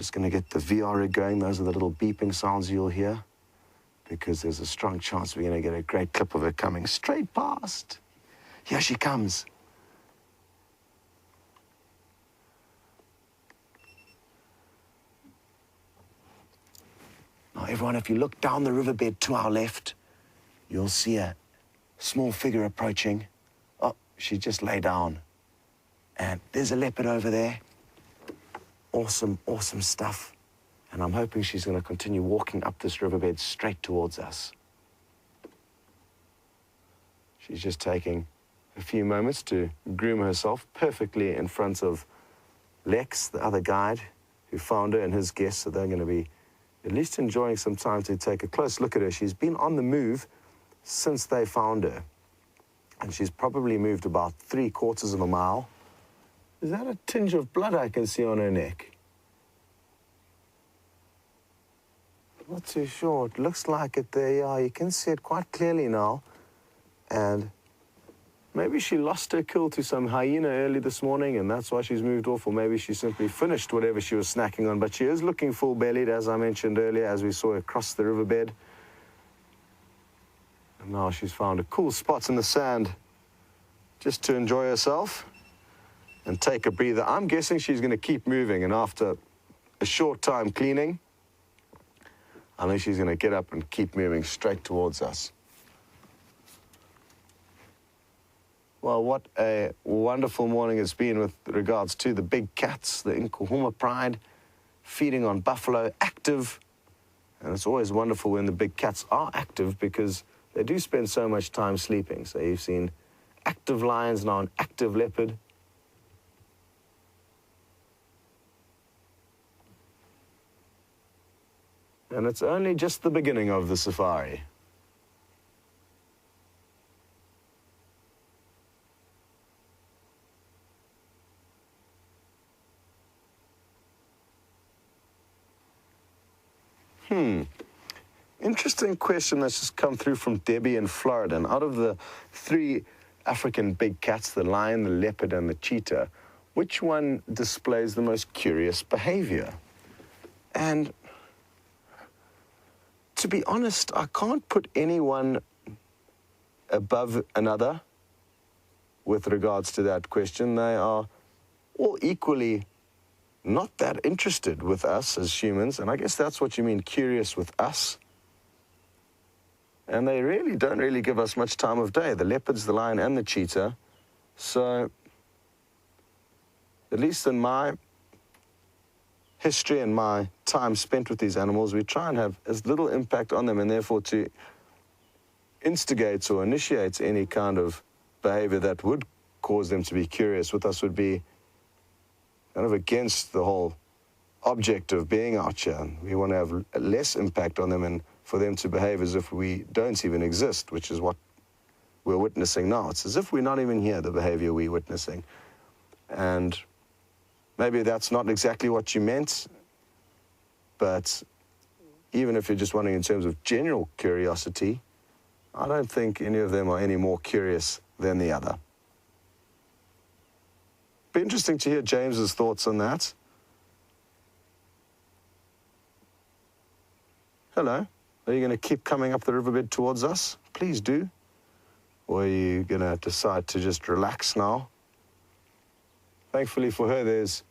just going to get the VR rig going. Those are the little beeping sounds you'll hear, because there's a strong chance we're going to get a great clip of her coming straight past. Here she comes. Now, everyone, if you look down the riverbed to our left, you'll see a small figure approaching. Oh, she just lay down. And there's a leopard over there. Awesome, awesome stuff. And I'm hoping she's going to continue walking up this riverbed straight towards us. She's just taking a few moments to groom herself perfectly in front of Lex, the other guide, who found her, and his guests. So they're going to be at least enjoying some time to take a close look at her. She's been on the move since they found her. And she's probably moved about 3/4 of a mile. Is that a tinge of blood I can see on her neck? Not too sure. It looks like it there. Yeah, you can see it quite clearly now. And maybe she lost her kill to some hyena early this morning, and that's why she's moved off, or maybe she simply finished whatever she was snacking on. But she is looking full-bellied, as I mentioned earlier, as we saw her cross the riverbed. And now she's found a cool spot in the sand just to enjoy herself and take a breather. I'm guessing she's going to keep moving, and after a short time cleaning, I think she's going to get up and keep moving straight towards us. Well, what a wonderful morning it's been with regards to the big cats, the Inkuhuma pride, feeding on buffalo, active. And it's always wonderful when the big cats are active, because they do spend so much time sleeping. So you've seen active lions, now an active leopard. And it's only just the beginning of the safari. Interesting question that's just come through from Debbie in Florida. And out of the 3 African big cats, the lion, the leopard, and the cheetah, which one displays the most curious behavior? And to be honest, I can't put anyone above another with regards to that question. They are all equally not that interested with us as humans, and I guess that's what you mean, curious with us. And they really don't give us much time of day, the leopards, the lion, and the cheetah. So, at least in my history and my time spent with these animals, we try and have as little impact on them, and therefore to instigate or initiate any kind of behavior that would cause them to be curious with us would be kind of against the whole object of being out here. We want to have less impact on them and for them to behave as if we don't even exist, which is what we're witnessing now. It's as if we're not even here, the behavior we're witnessing. And maybe that's not exactly what you meant, but even if you're just wondering in terms of general curiosity, I don't think any of them are any more curious than the other. Be interesting to hear James's thoughts on that. Hello. Are you going to keep coming up the riverbed towards us? Please do. Or are you going to decide to just relax now? Thankfully for her, there's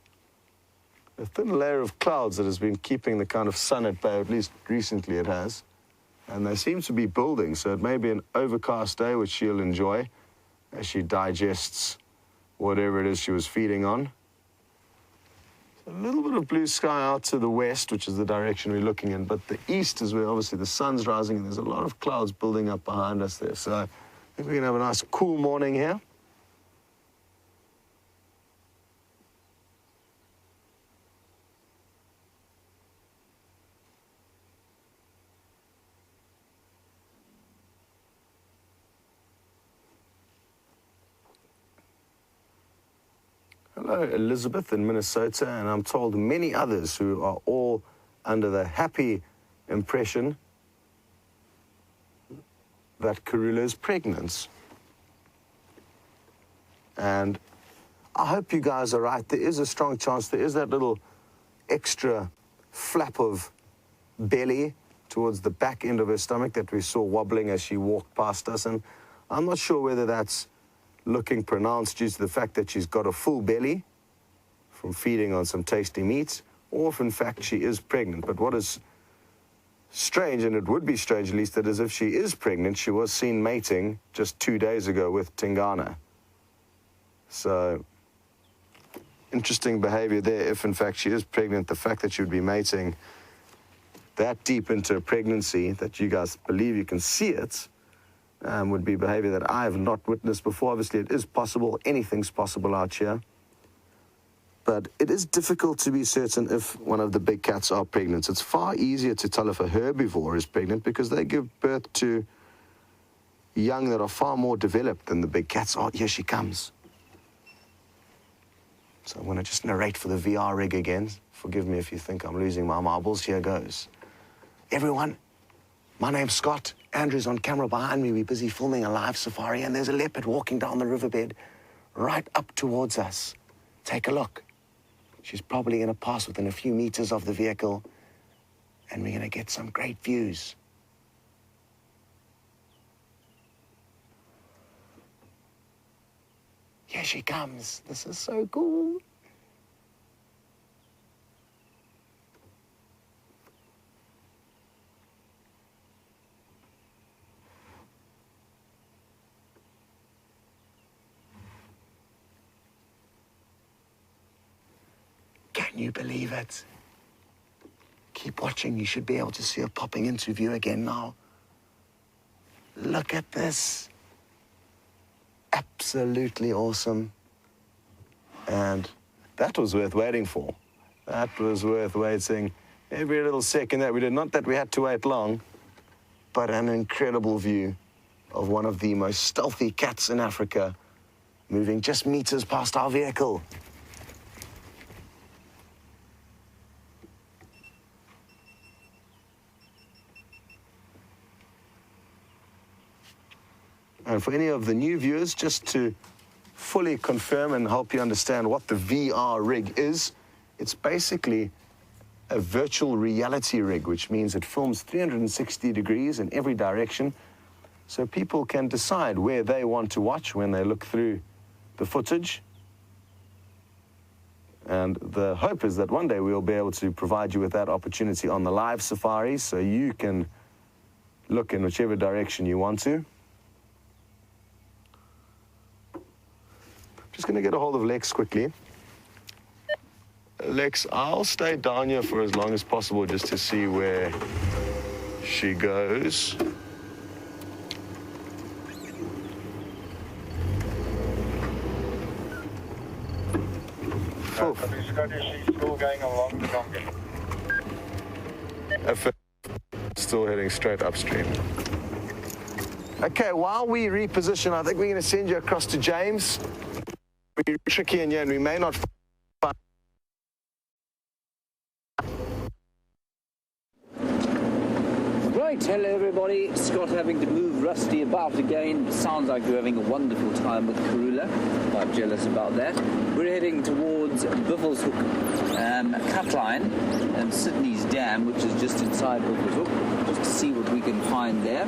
a thin layer of clouds that has been keeping the kind of sun at bay, at least recently it has. And they seem to be building, so it may be an overcast day, which she'll enjoy as she digests whatever it is she was feeding on. A little bit of blue sky out to the west, which is the direction we're looking in, but the east is where obviously the sun's rising, and there's a lot of clouds building up behind us there. So I think we're going to have a nice cool morning here. Hello, Elizabeth in Minnesota, and I'm told many others who are all under the happy impression that Karula is pregnant. And I hope you guys are right. There is a strong chance, there is that little extra flap of belly towards the back end of her stomach that we saw wobbling as she walked past us. And I'm not sure whether that's looking pronounced due to the fact that she's got a full belly from feeding on some tasty meats, or if in fact she is pregnant. But what is strange, and it would be strange at least, that as if she is pregnant, she was seen mating just 2 days ago with Tingana. So interesting behavior there. If in fact she is pregnant, the fact that she would be mating that deep into a pregnancy that you guys believe you can see it would be behavior that I have not witnessed before. Obviously it is possible, anything's possible out here, but it is difficult to be certain if one of the big cats are pregnant. It's far easier to tell if a herbivore is pregnant because they give birth to young that are far more developed than the big cats. Oh, here she comes. So I'm going to just narrate for the VR rig again. Forgive me if you think I'm losing my marbles. Here goes. Everyone, my name's Scott. Andrew's on camera behind me. We're busy filming a live safari, and there's a leopard walking down the riverbed right up towards us. Take a look. She's probably going to pass within a few meters of the vehicle, and we're going to get some great views. Here she comes. This is so cool. Can you believe it? Keep watching. You should be able to see her popping into view again now. Look at this. Absolutely awesome. And that was worth waiting for. That was worth waiting every little second that we did. Not that we had to wait long, but an incredible view of one of the most stealthy cats in Africa moving just meters past our vehicle. And for any of the new viewers, just to fully confirm and help you understand what the VR rig is, it's basically a virtual reality rig, which means it films 360 degrees in every direction, so people can decide where they want to watch when they look through the footage. And the hope is that one day we'll be able to provide you with that opportunity on the live safari, so you can look in whichever direction you want to. Just going to get a hold of Lex quickly. Lex, I'll stay down here for as long as possible just to see where she goes. Scott, she's still going along the donkey. Still heading straight upstream. Okay, while we reposition, I think we're going to send you across to James. We're tricky in here, and we may not find. Right, hello everybody. Scott having to move Rusty about again. Sounds like you're having a wonderful time with Karula. Quite jealous about that. We're heading towards Buffelshoek Cutline and Sydney's Dam, which is just inside Buffelshoek, just to see what we can find there.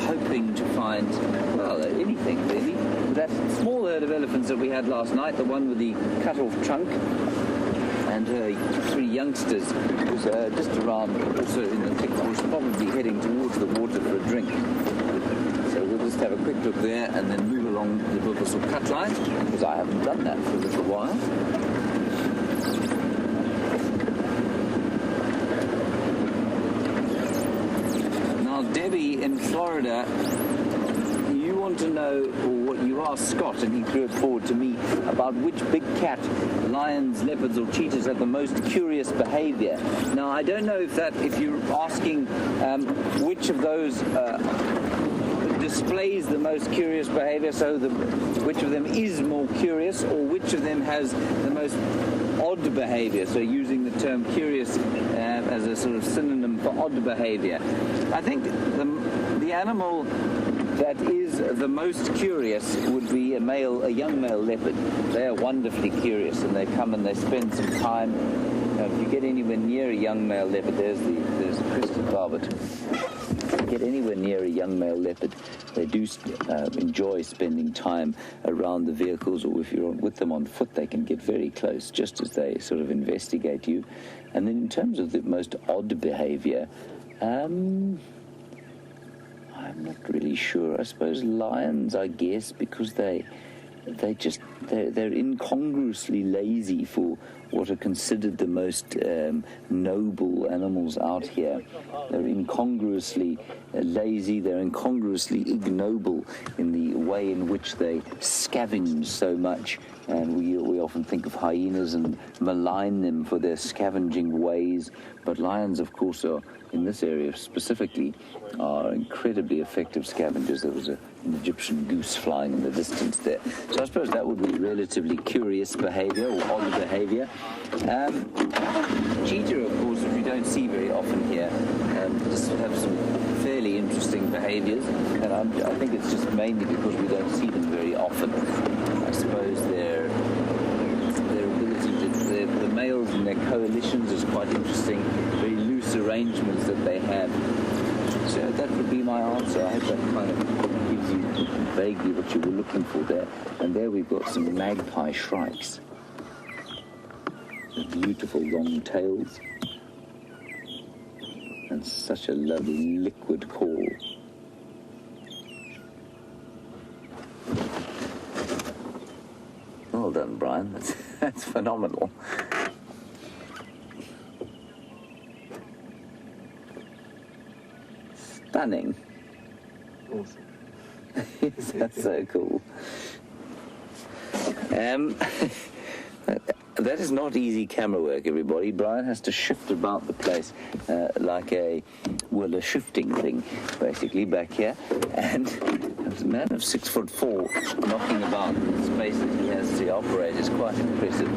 Hoping to find, well, anything really. That small herd of elephants that we had last night, the one with the cut-off trunk, and her 3 youngsters, was just around, also in the thick bush, probably heading towards the water for a drink. So we'll just have a quick look there and then move along the Buffelshoek cut line, because I haven't done that for a little while. Now, Debbie in Florida, you want to know, or what you asked Scott, and he threw it forward to me, about which big cat, lions, leopards or cheetahs, have the most curious behavior. Now, I don't know if you're asking which of those displays the most curious behavior, so which of them is more curious, or which of them has the most odd behavior, so using the term curious as a sort of synonym for odd behavior. I think the animal that is the most curious would be a young male leopard. They are wonderfully curious, and they come and they spend some time if you get anywhere near a young male leopard, there's a crested varvet. If you get anywhere near a young male leopard, they do enjoy spending time around the vehicles, or if you're with them on foot, they can get very close just as they sort of investigate you. And then in terms of the most odd behavior, I'm not really sure. I suppose lions, I guess, because they're incongruously lazy for what are considered the most noble animals out here. They're incongruously lazy, they're incongruously ignoble in the way in which they scavenge so much. And we often think of hyenas and malign them for their scavenging ways. But lions, of course, are, in this area specifically, are incredibly effective scavengers. There was an Egyptian goose flying in the distance there. So I suppose that would be relatively curious behavior or odd behavior. Cheetah, of course, which we don't see very often here, just have some fairly interesting behaviors. And I think it's just mainly because we don't see them very often. I suppose their ability to, the males and their coalitions is quite interesting. Very loose arrangements that they have. So that would be my answer. I hope that kind of gives you vaguely what you were looking for there. And there we've got some magpie shrikes. Beautiful long tails. And such a lovely liquid call. Well done, Bryan. That's phenomenal. Stunning. Awesome. That's so cool. That is not easy camera work, everybody. Bryan has to shift about the place like a shifting thing, basically, back here. And a man of 6'4" knocking about the space that he has to operate is quite impressive.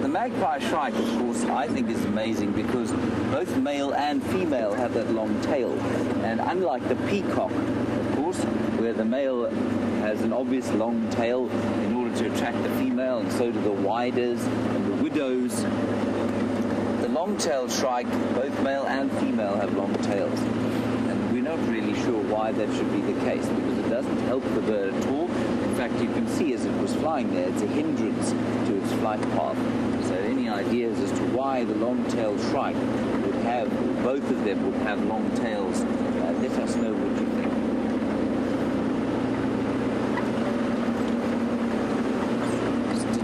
The magpie shrike, of course, I think is amazing because both male and female have that long tail. And unlike the peacock, of course, where the male has an obvious long tail in order to attract the female, and so do the widers and the widows. The long-tailed shrike, both male and female, have long tails. And we're not really sure why that should be the case, because it doesn't help the bird at all. In fact, you can see as it was flying there, it's a hindrance to its flight path. So any ideas as to why the long-tailed shrike would have, both of them would have long tails, let us know what you think.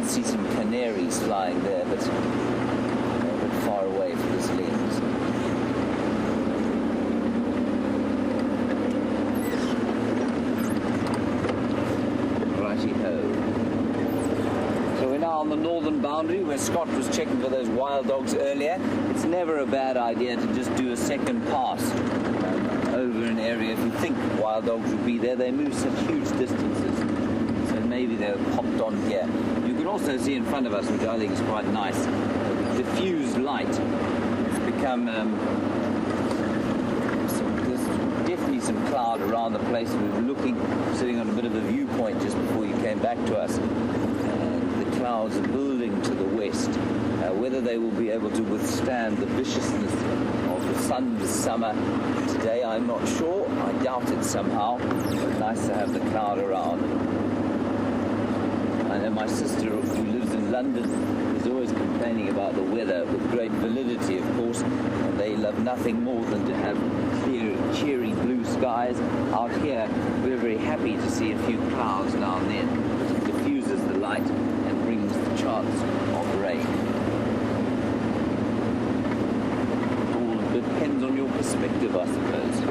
See some canaries flying there, but a bit far away from this lens. Righty-ho. So we're now on the northern boundary where Scott was checking for those wild dogs earlier. It's never a bad idea to just do a second pass over an area. If you think wild dogs would be there, they move such huge distances. So maybe they're popped on here. You can also see in front of us, which I think is quite nice, diffused light. It's become, there's definitely some cloud around the place. We were sitting on a bit of a viewpoint just before you came back to us. The clouds are building to the west. Whether they will be able to withstand the viciousness of the sun this summer today, I'm not sure. I doubt it somehow. But nice to have the cloud around. I know my sister, who lives in London, is always complaining about the weather with great validity, of course, and they love nothing more than to have clear, cheery blue skies. Out here, we're very happy to see a few clouds now and then. It diffuses the light and brings the chance of rain. It all depends on your perspective, I suppose.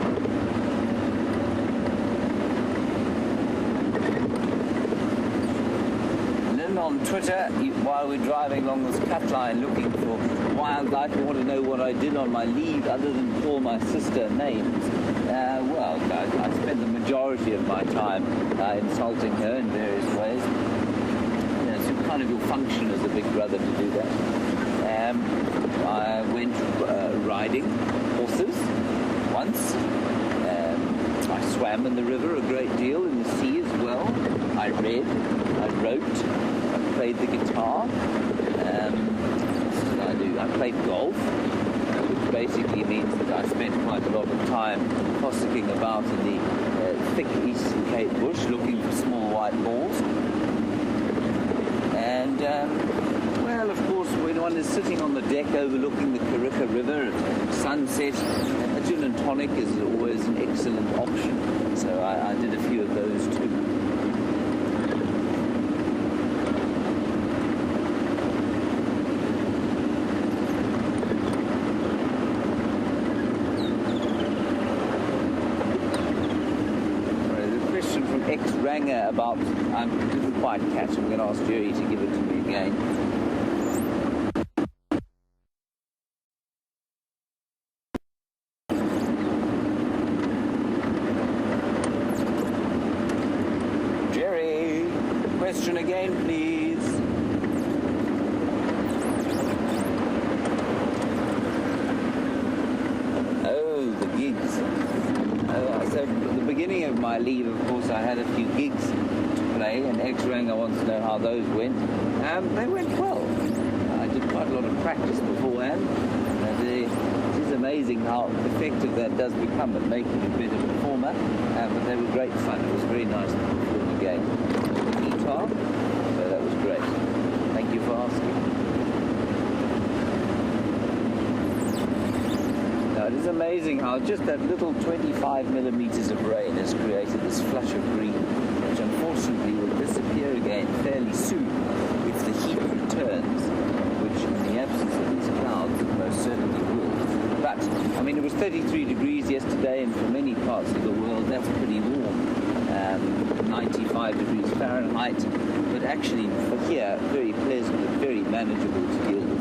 On Twitter, while we're driving along this cut line looking for wildlife, you want to know what I did on my leave other than call my sister names. Well, I spend the majority of my time insulting her in various ways. It's kind of your function as a big brother to do that. I went riding horses once. I swam in the river a great deal, in the sea as well. I read, I wrote, I played the guitar. What did I do? I played golf, which basically means that I spent quite a lot of time fossicking about in the thick Eastern Cape bush looking for small white balls. And, well, of course, when one is sitting on the deck overlooking the Karula River at sunset, a gin and tonic is always an excellent option. So I did a few of those too. Ranger about, I didn't quite catch, I'm going to ask Jerry to give it to me again. Jerry, question again, please. Oh, the gigs. So at the beginning of my leave, of course, I had a few gigs to play, and X-Ranger wants to know how those went. They went well. I did quite a lot of practice beforehand, and it is amazing how effective that does become at making a better performer, but they were great fun. It was very nice to perform again. The guitar, so that was great. Thank you for asking. It is amazing how just that little 25 millimeters of rain has created this flush of green, which unfortunately will disappear again fairly soon if the heat returns, which in the absence of these clouds it most certainly will. But, I mean, it was 33 degrees yesterday, and for many parts of the world that's pretty warm. 95 degrees Fahrenheit, but actually for here, very pleasant and very manageable to deal with.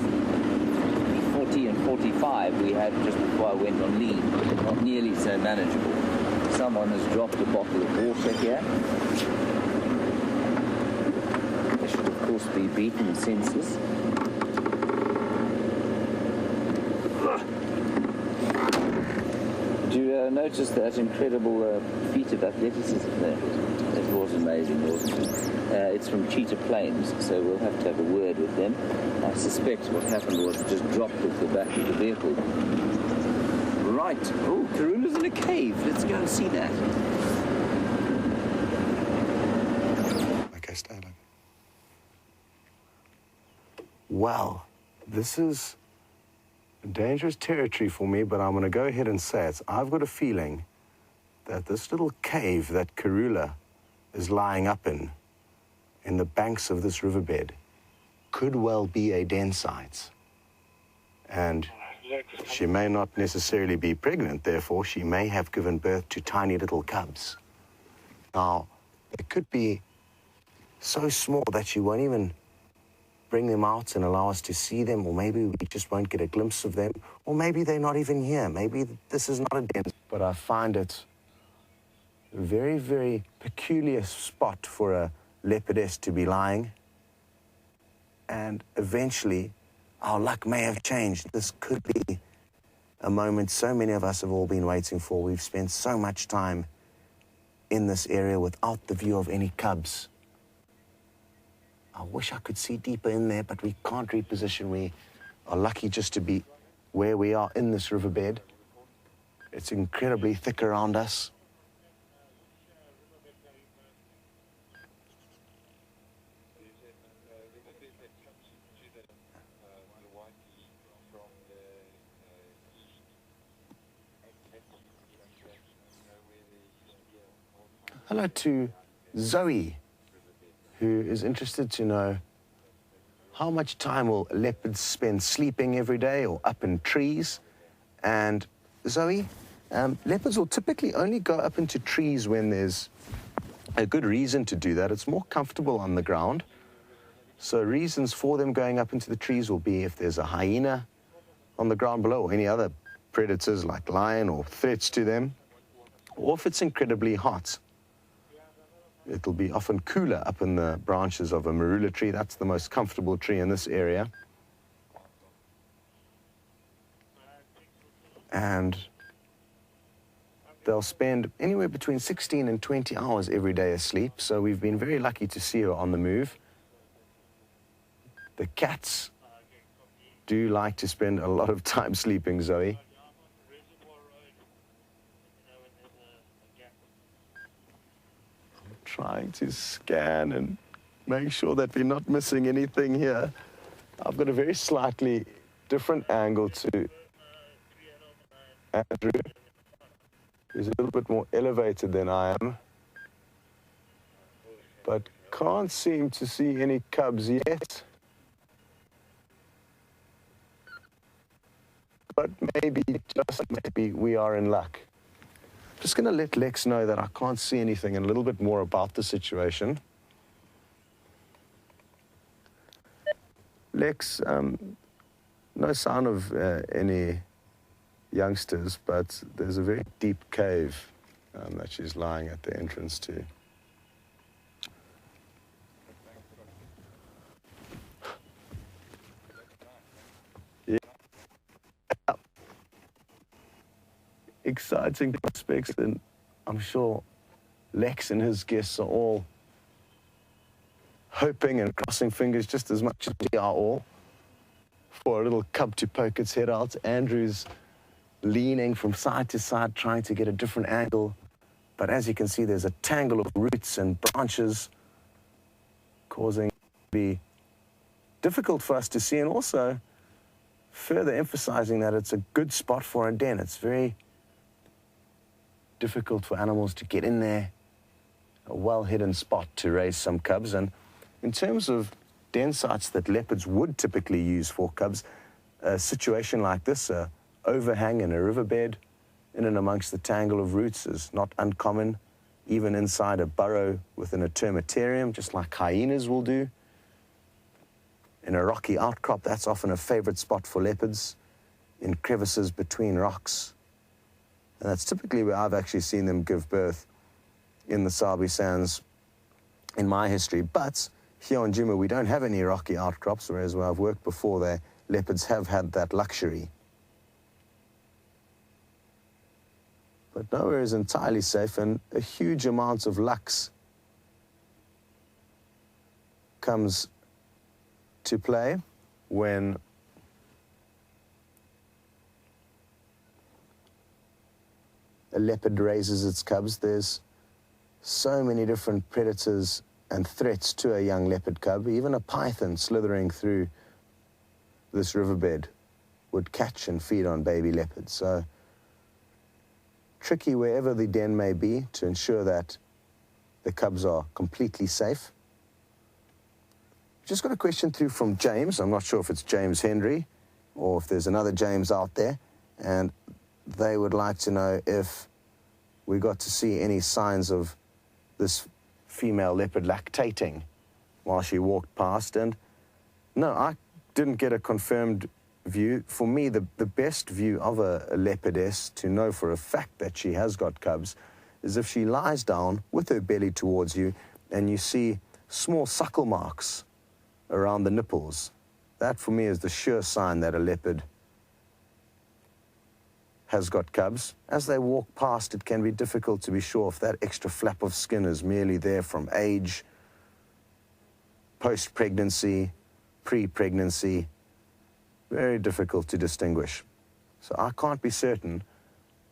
40 and 45 we had just before I went on leave, not nearly so manageable. Someone has dropped a bottle of water here. They should of course be beaten senseless. Did you notice that incredible feat of athleticism there? It was amazing, wasn't it? It's from Cheetah Plains, so we'll have to have a word with them. I suspect what happened was it just dropped off the back of the vehicle. Right. Oh, Karula's in a cave. Let's go and see that. Okay, Sterling. Wow, this is dangerous territory for me, but I'm going to go ahead and say it. I've got a feeling that this little cave that Karula is lying up in the banks of this riverbed, could well be a den site. And she may not necessarily be pregnant, therefore she may have given birth to tiny little cubs. Now, they could be so small that she won't even bring them out and allow us to see them, or maybe we just won't get a glimpse of them, or maybe they're not even here. Maybe this is not a den. But I find it a very, very peculiar spot for a leopardess to be lying. And eventually, our luck may have changed. This could be a moment so many of us have all been waiting for. We've spent so much time in this area without the view of any cubs. I wish I could see deeper in there, but we can't reposition. We are lucky just to be where we are in this riverbed. It's incredibly thick around us. Hello to Zoe, who is interested to know how much time will leopards spend sleeping every day or up in trees. And Zoe, leopards will typically only go up into trees when there's a good reason to do that. It's more comfortable on the ground. So reasons for them going up into the trees will be if there's a hyena on the ground below, or any other predators like lion or threats to them, or if it's incredibly hot. It'll be often cooler up in the branches of a marula tree. That's the most comfortable tree in this area. And they'll spend anywhere between 16 and 20 hours every day asleep. So we've been very lucky to see her on the move. The cats do like to spend a lot of time sleeping, Zoe. I'm trying to scan and make sure that we're not missing anything here. I've got a very slightly different angle to Andrew, who's a little bit more elevated than I am, but can't seem to see any cubs yet. But maybe, just maybe, we are in luck. Just going to let Lex know that I can't see anything and a little bit more about the situation. Lex, no sign of any youngsters, but there's a very deep cave that she's lying at the entrance to. Yeah. Exciting prospects, and I'm sure Lex and his guests are all hoping and crossing fingers just as much as we are all for a little cub to poke its head out. Andrew's leaning from side to side, trying to get a different angle. But as you can see, there's a tangle of roots and branches causing it to be difficult for us to see, and also further emphasizing that it's a good spot for a den. It's very difficult for animals to get in there, a well-hidden spot to raise some cubs. And in terms of den sites that leopards would typically use for cubs, a situation like this, a overhang in a riverbed, in and amongst the tangle of roots, is not uncommon, even inside a burrow within a termitarium, just like hyenas will do. In a rocky outcrop, that's often a favorite spot for leopards, in crevices between rocks. And that's typically where I've actually seen them give birth in the Sabi Sands in my history. But here on Djuma, we don't have any rocky outcrops, whereas where I've worked before there, leopards have had that luxury. But nowhere is entirely safe, and a huge amount of lux comes to play when a leopard raises its cubs. There's so many different predators and threats to a young leopard cub. Even a python slithering through this riverbed would catch and feed on baby leopards. So tricky wherever the den may be to ensure that the cubs are completely safe. Just got a question through from James. I'm not sure if it's James Henry or if there's another James out there, and they would like to know if we got to see any signs of this female leopard lactating while she walked past. And no, I didn't get a confirmed view. For me, the best view of a leopardess to know for a fact that she has got cubs is if she lies down with her belly towards you and you see small suckle marks around the nipples. That for me is the sure sign that a leopard has got cubs. As they walk past, it can be difficult to be sure if that extra flap of skin is merely there from age, post-pregnancy, pre-pregnancy. Very difficult to distinguish. So I can't be certain.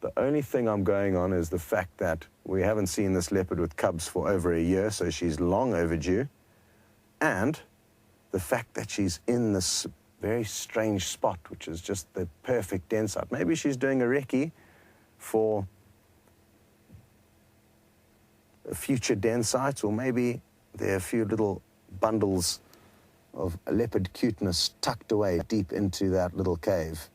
The only thing I'm going on is the fact that we haven't seen this leopard with cubs for over a year, so she's long overdue, and the fact that she's in this very strange spot, which is just the perfect den site. Maybe she's doing a recce for a future den site, or maybe there are a few little bundles of leopard cuteness tucked away deep into that little cave.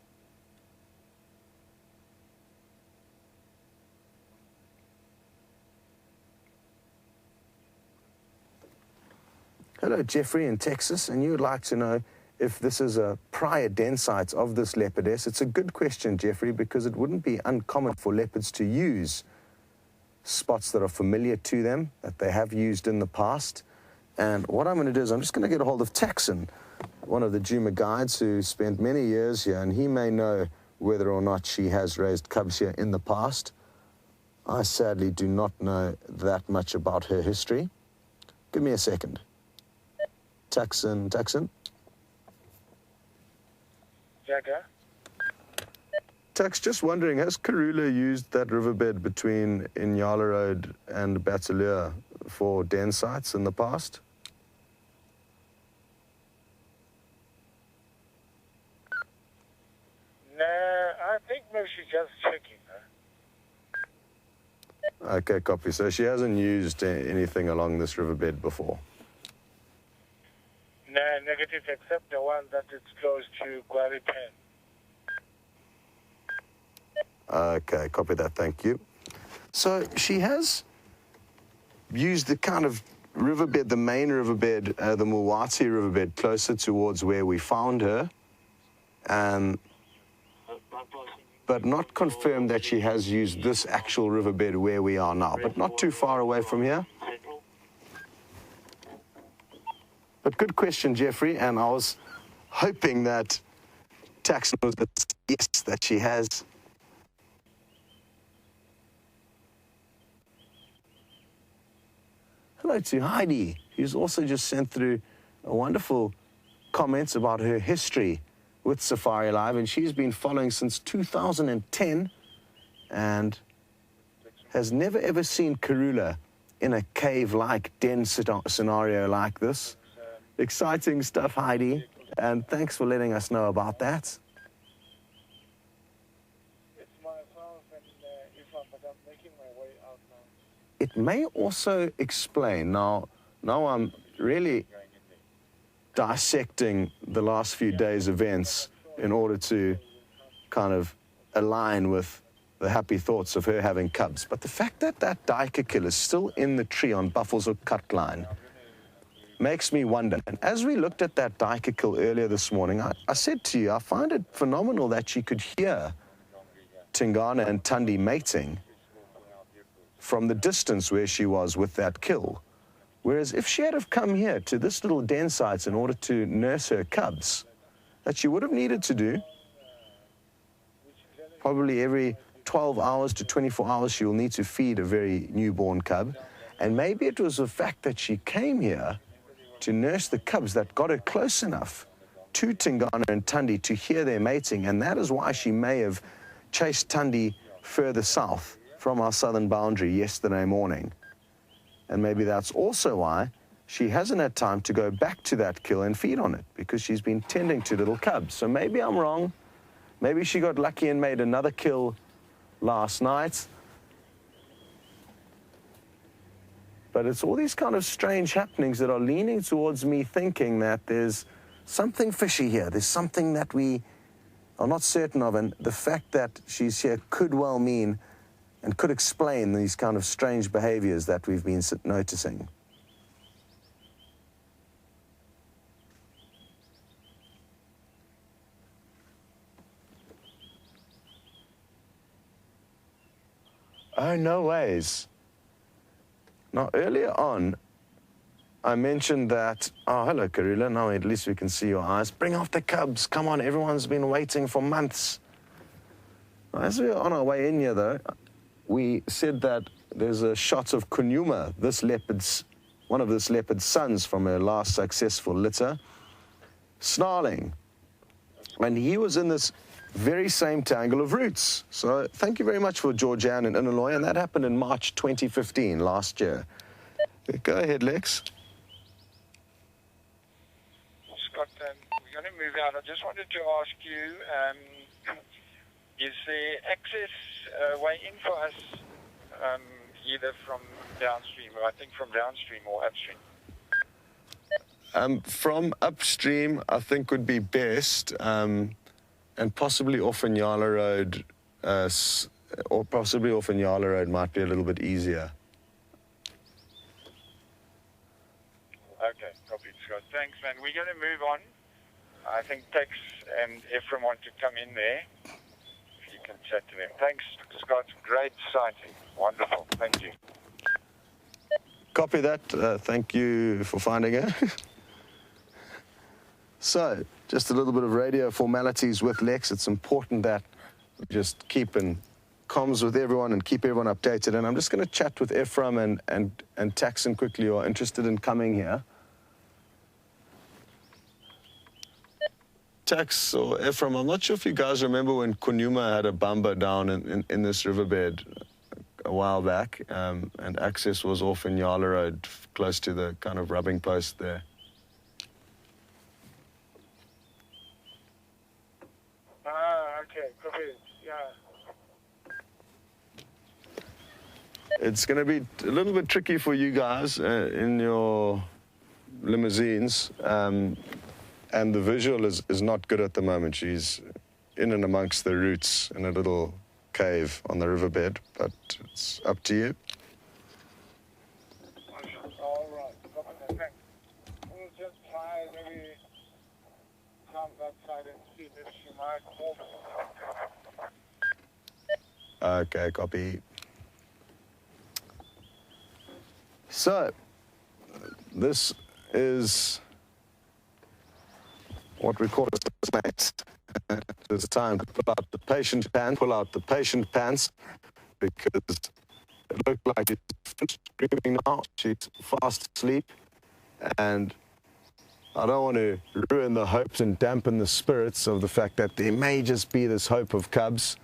Hello, Jeffrey in Texas, and you would like to know if this is a prior den site of this leopardess. It's a good question, Jeffrey, because it wouldn't be uncommon for leopards to use spots that are familiar to them, that they have used in the past. And what I'm going to do is I'm just going to get a hold of Taxon, one of the Djuma guides who spent many years here, and he may know whether or not she has raised cubs here in the past. I sadly do not know that much about her history. Give me a second. Taxon. Jagger. Tax, just wondering, has Karula used that riverbed between Inyala Road and Bataleur for den sites in the past? No, I think maybe she's just checking. Okay, copy. So she hasn't used anything along this riverbed before? No, negative, except the one that is close to Quarry Pen. Okay, copy that, thank you. So she has used the kind of riverbed, the main riverbed, the Mulwati riverbed, closer towards where we found her, but not confirmed that she has used this actual riverbed where we are now, but not too far away from here. But good question, Jeffrey, and I was hoping that Tax knows that yes, that she has. Hello to Heidi, who's also just sent through a wonderful comments about her history with SafariLIVE, and she's been following since 2010 and has never ever seen Karula in a cave-like den scenario like this. Exciting stuff, Heidi, and thanks for letting us know about that. It's myself and Ifan, but I'm making my way out now. It may also explain, now I'm really dissecting the last few days' events in order to kind of align with the happy thoughts of her having cubs. But the fact that that duiker kill is still in the tree on Buffalo's Hook cut line makes me wonder. And as we looked at that duiker kill earlier this morning, I said to you, I find it phenomenal that she could hear Tingana and Tundi mating from the distance where she was with that kill. Whereas if she had have come here to this little den site in order to nurse her cubs, that she would have needed to do, probably every 12 hours to 24 hours, she will need to feed a very newborn cub. And maybe it was the fact that she came here to nurse the cubs that got her close enough to Tingana and Tundi to hear their mating, and that is why she may have chased Tundi further south from our southern boundary yesterday morning. And maybe that's also why she hasn't had time to go back to that kill and feed on it, because she's been tending to little cubs. So maybe I'm wrong. Maybe she got lucky and made another kill last night. But it's all these kind of strange happenings that are leaning towards me thinking that there's something fishy here. There's something that we are not certain of, and the fact that she's here could well mean and could explain these kind of strange behaviors that we've been noticing. Oh, no ways. Now, earlier on, I mentioned that, oh, hello, Karula, now at least we can see your eyes. Bring off the cubs, come on, everyone's been waiting for months. Now, as we were on our way in here, though, we said that there's a shot of Kunyuma, one of this leopard's sons from her last successful litter, snarling. And he was in this very same tangle of roots. So thank you very much for Georgian in Illinois, and that happened in March 2015, last year. Go ahead, Lex. Scott, we're going to move out. I just wanted to ask you, is there access way in for us, either from downstream, or I think from downstream or upstream? From upstream, I think would be best, and possibly off Inyala Road, or possibly off Inyala Road might be a little bit easier. Okay, copy, Scott. Thanks, man. We're going to move on. I think Tex and Ephraim want to come in there. If you can chat to them. Thanks, Scott. Great sighting. Wonderful. Thank you. Copy that. Thank you for finding her. So, just a little bit of radio formalities with Lex. It's important that we just keep in comms with everyone and keep everyone updated. And I'm just going to chat with Ephraim and Taxon quickly, who are interested in coming here. Tax or Ephraim, I'm not sure if you guys remember when Kunyuma had a bumper down in this riverbed a while back, and access was off in Yala Road, close to the kind of rubbing post there. Okay, copy. Yeah. It's going to be a little bit tricky for you guys in your limousines, and the visual is not good at the moment. She's in and amongst the roots in a little cave on the riverbed, but it's up to you. All right, copy that. Thanks. We'll just try maybe come that side and see if she might move. Okay, copy. So, this is what we call a mate. It's time to pull out the patient pants, because it looks like she's screaming now. She's fast asleep, and I don't want to ruin the hopes and dampen the spirits of the fact that there may just be this hope of cubs,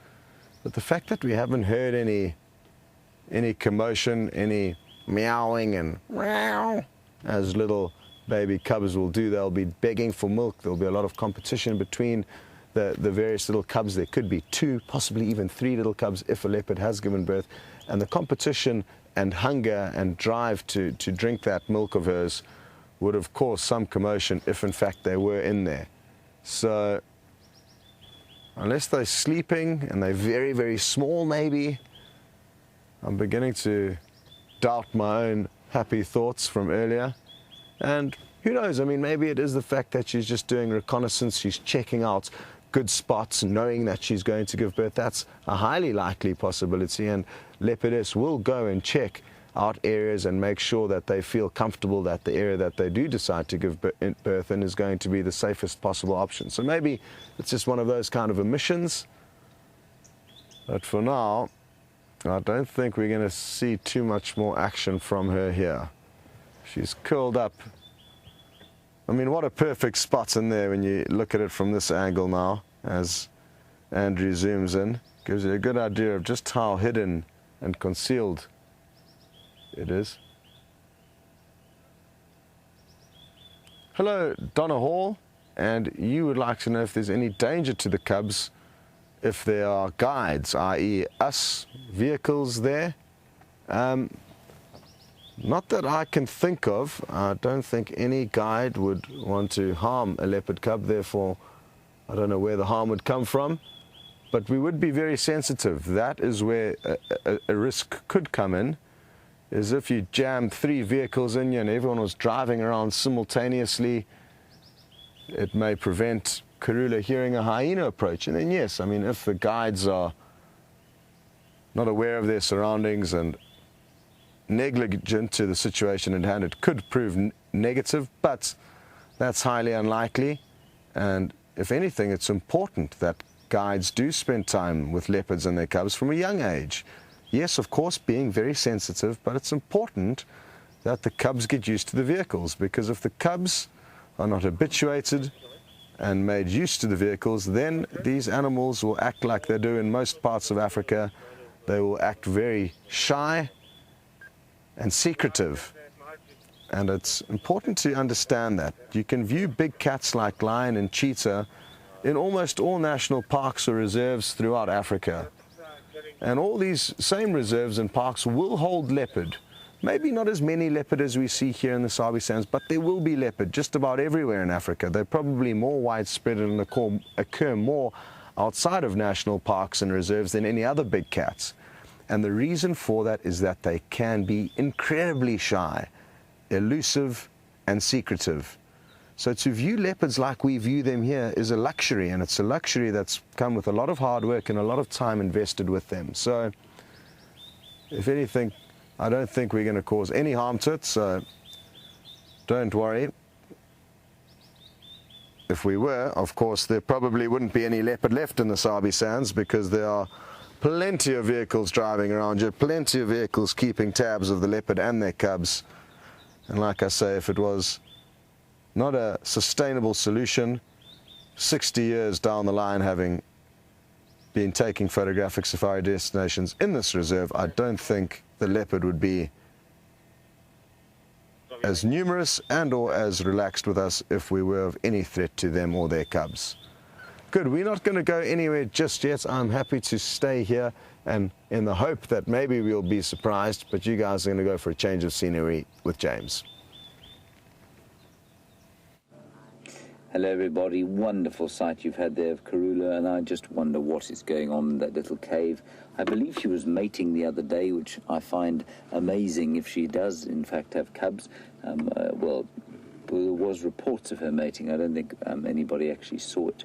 but the fact that we haven't heard any commotion, any meowing and meow, as little baby cubs will do. They'll be begging for milk. There'll be a lot of competition between the various little cubs. There could be 2, possibly even 3 little cubs if a leopard has given birth. And the competition and hunger and drive to drink that milk of hers would have caused some commotion if in fact they were in there. So unless they're sleeping and they're very, very small maybe, I'm beginning to doubt my own happy thoughts from earlier. And who knows, I mean, maybe it is the fact that she's just doing reconnaissance, she's checking out good spots, knowing that she's going to give birth. That's a highly likely possibility, and leopardess will go and check out areas and make sure that they feel comfortable that the area that they do decide to give birth in is going to be the safest possible option. So maybe it's just one of those kind of omissions, but for now I don't think we're going to see too much more action from her here. She's curled up. I mean, what a perfect spot in there when you look at it from this angle now, as Andrew zooms in. Gives you a good idea of just how hidden and concealed it is. Hello, Donna Hall, and you would like to know if there's any danger to the cubs if there are guides, i.e. us, vehicles there. Not that I can think of. I don't think any guide would want to harm a leopard cub, therefore I don't know where the harm would come from, but we would be very sensitive. That is where a risk could come in, is if you jammed 3 vehicles in you and everyone was driving around simultaneously, it may prevent Karula hearing a hyena approach. And then yes, I mean, if the guides are not aware of their surroundings and negligent to the situation at hand, it could prove negative, but that's highly unlikely. And if anything, it's important that guides do spend time with leopards and their cubs from a young age. Yes, of course, being very sensitive, but it's important that the cubs get used to the vehicles, because if the cubs are not habituated and made used to the vehicles, then these animals will act like they do in most parts of Africa. They will act very shy and secretive, and it's important to understand that. You can view big cats like lion and cheetah in almost all national parks or reserves throughout Africa, and all these same reserves and parks will hold leopard. Maybe not as many leopard as we see here in the Sabi Sands, but there will be leopard just about everywhere in Africa. They're probably more widespread and occur more outside of national parks and reserves than any other big cats. And the reason for that is that they can be incredibly shy, elusive, and secretive. So to view leopards like we view them here is a luxury, and it's a luxury that's come with a lot of hard work and a lot of time invested with them. So if anything, I don't think we're going to cause any harm to it, so don't worry. If we were, of course, there probably wouldn't be any leopard left in the Sabi Sands, because there are plenty of vehicles driving around you, plenty of vehicles keeping tabs of the leopard and their cubs. And like I say, if it was not a sustainable solution, 60 years down the line, having been taking photographic safari destinations in this reserve, I don't think the leopard would be as numerous and or as relaxed with us if we were of any threat to them or their cubs. Good, we're not going to go anywhere just yet. I'm happy to stay here and in the hope that maybe we'll be surprised, but you guys are going to go for a change of scenery with James. Hello everybody, wonderful sight you've had there of Karula, and I just wonder what is going on in that little cave. I believe she was mating the other day, which I find amazing if she does in fact have cubs. Well, there was reports of her mating. I don't think anybody actually saw it.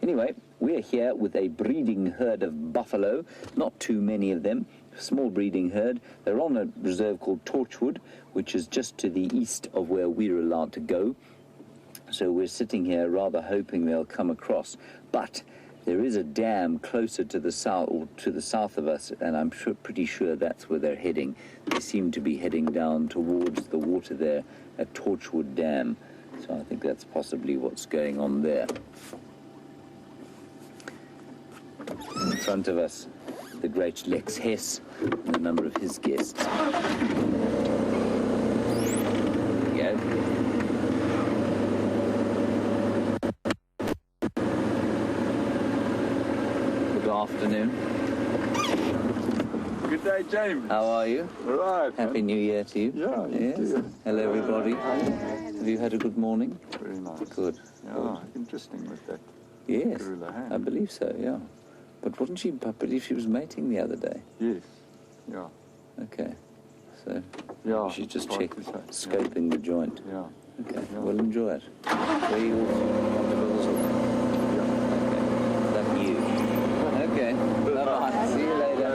Anyway, we're here with a breeding herd of buffalo, not too many of them, small breeding herd. They're on a reserve called Torchwood, which is just to the east of where we're allowed to go. So we're sitting here rather hoping they'll come across. But there is a dam closer to the south, or to the south of us, and I'm pretty sure that's where they're heading. They seem to be heading down towards the water there at Torchwood Dam. So I think that's possibly what's going on there. In front of us, the great Lex Hess and a number of his guests. There we go. Good afternoon. Good day, James. How are you? All right. Happy New Year to you. Yeah, you Yes. too. Hello, everybody. Have you had a good morning? Very nice. Good. Yeah, interesting with that. Yes, Karula hand. I believe so, yeah. But wasn't she, I believe she was mating the other day. Yes. Yeah. Okay. So Yeah. she's just quite check, the same. scoping the joint. Yeah. Okay, Yeah. well, enjoy it. Where are you off? On the Bills Hook? Yeah. Okay. Love you. Okay. Bye-bye. See you later.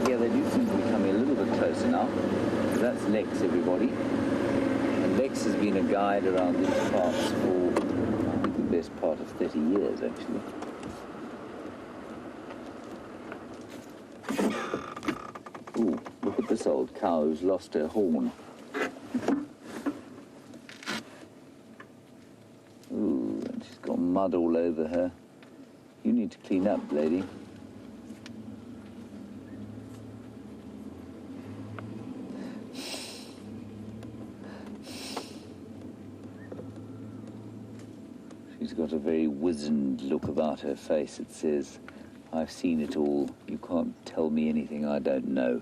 Yeah, they do seem to be coming a little bit closer now. So that's Lex, everybody. And Lex has been a guide around these parts for, I think, the best part of 30 years, actually. Ooh, look at this old cow who's lost her horn. Ooh, and she's got mud all over her. You need to clean up, lady. She's got a very wizened look about her face. It says, I've seen it all. You can't tell me anything I don't know.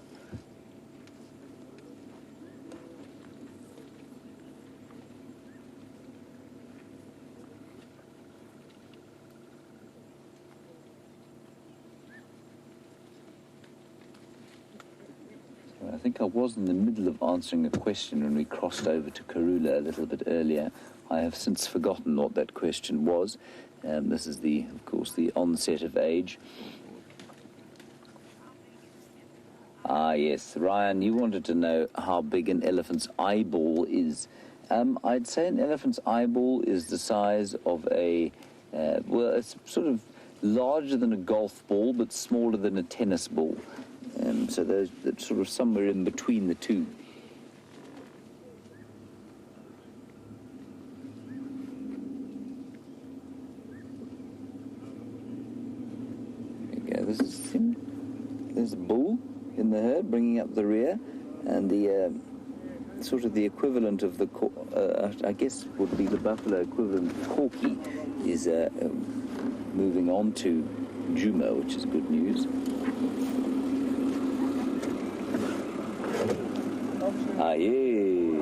I think I was in the middle of answering a question when we crossed over to Karula a little bit earlier. I have since forgotten what that question was. This is, of course, the onset of age. Ah, yes. Ryan, you wanted to know how big an elephant's eyeball is. I'd say an elephant's eyeball is the size of a, well, it's sort of larger than a golf ball, but smaller than a tennis ball. So that's sort of somewhere in between the two. There you go. This is him. There's a bull in the herd bringing up the rear, and the sort of the equivalent of the, I guess would be the buffalo equivalent of Corky, is moving on to Juma, which is good news. Ah, yeah.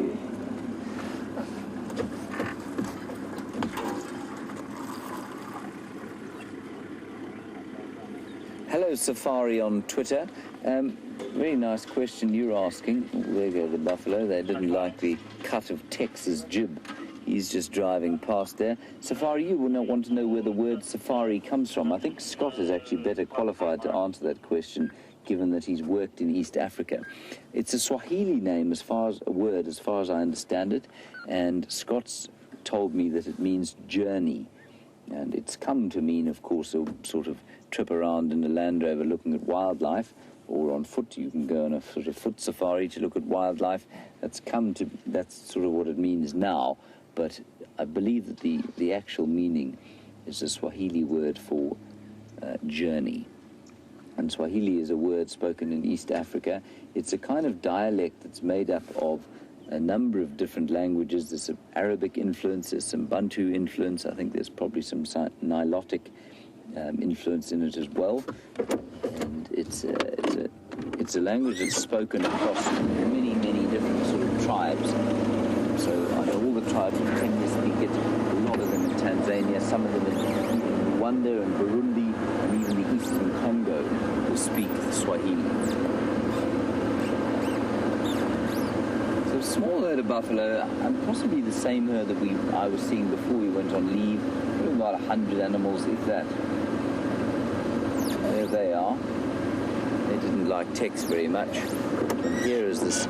Hello, Safari on Twitter. Very nice question you're asking. Oh, there go the buffalo. They didn't like the cut of Tex's jib. He's just driving past there. Safari, you will not want to know where the word safari comes from. I think Scott is actually better qualified to answer that question, given that he's worked in East Africa. It's a Swahili name as far as I understand it, and Scott's told me that it means journey. And it's come to mean, of course, a sort of trip around in a Land Rover looking at wildlife, or on foot. You can go on a sort of foot safari to look at wildlife. That's sort of what it means now. But I believe that the actual meaning is a Swahili word for journey. And Swahili is a word spoken in East Africa. It's a kind of dialect that's made up of a number of different languages. There's some Arabic influence, there's some Bantu influence. I think there's probably some Nilotic influence in it as well. And it's a language that's spoken across many, many different sort of tribes. So I know all the tribes in Kenya speak it, a lot of them in Tanzania, some of them in Rwanda and Burundi, and even the eastern Congo will speak Swahili. So a small herd of buffalo, and possibly the same herd that I was seeing before we went on leave, probably about 100 animals, if that. There they are. They didn't like text very much. And here's this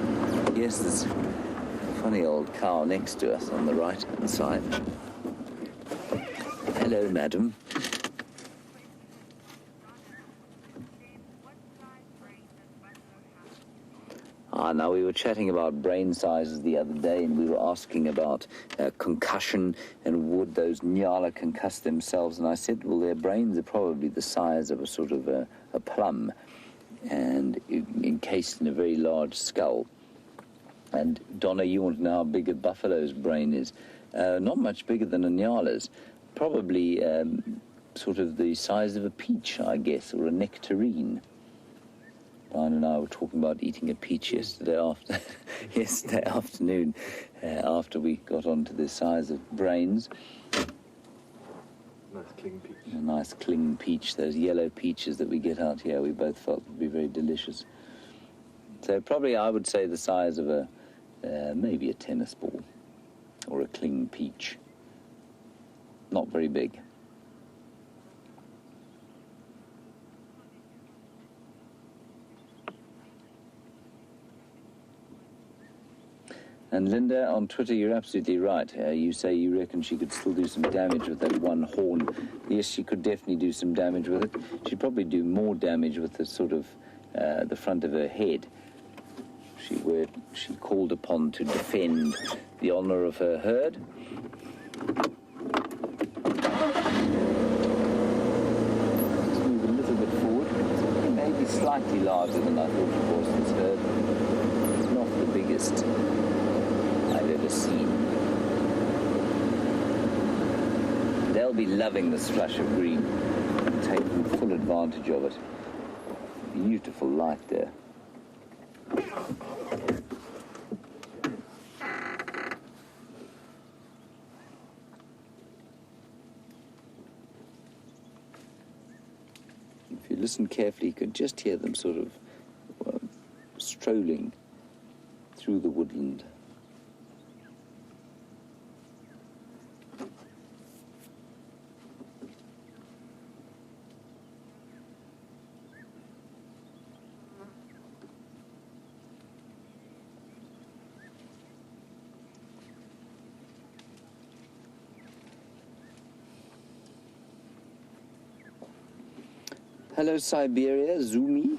funny old cow next to us on the right-hand side. Hello, madam. Now we were chatting about brain sizes the other day, and we were asking about concussion and would those nyala concuss themselves, and I said, well, their brains are probably the size of a sort of a plum and encased in a very large skull. And Donna, you want to know how big a buffalo's brain is? Not much bigger than a nyala's, probably sort of the size of a peach, I guess, or a nectarine. Bryan and I were talking about eating a peach yesterday afternoon, after we got onto the size of brains. Nice cling peach. A nice cling peach, those yellow peaches that we get out here, we both felt would be very delicious. So probably I would say the size of maybe a tennis ball or a cling peach. Not very big. And Linda, on Twitter, you're absolutely right. You say you reckon she could still do some damage with that one horn. Yes, she could definitely do some damage with it. She'd probably do more damage with the sort of the front of her head. She called upon to defend the honor of her herd. Let's move a little bit forward. It may be slightly larger than I thought it was, this herd. It's not the biggest I've ever seen. They'll be loving this flush of green and taking full advantage of it. Beautiful light there. If you listen carefully, you can just hear them sort of strolling through the woodland. Hello, Siberia, Zumi.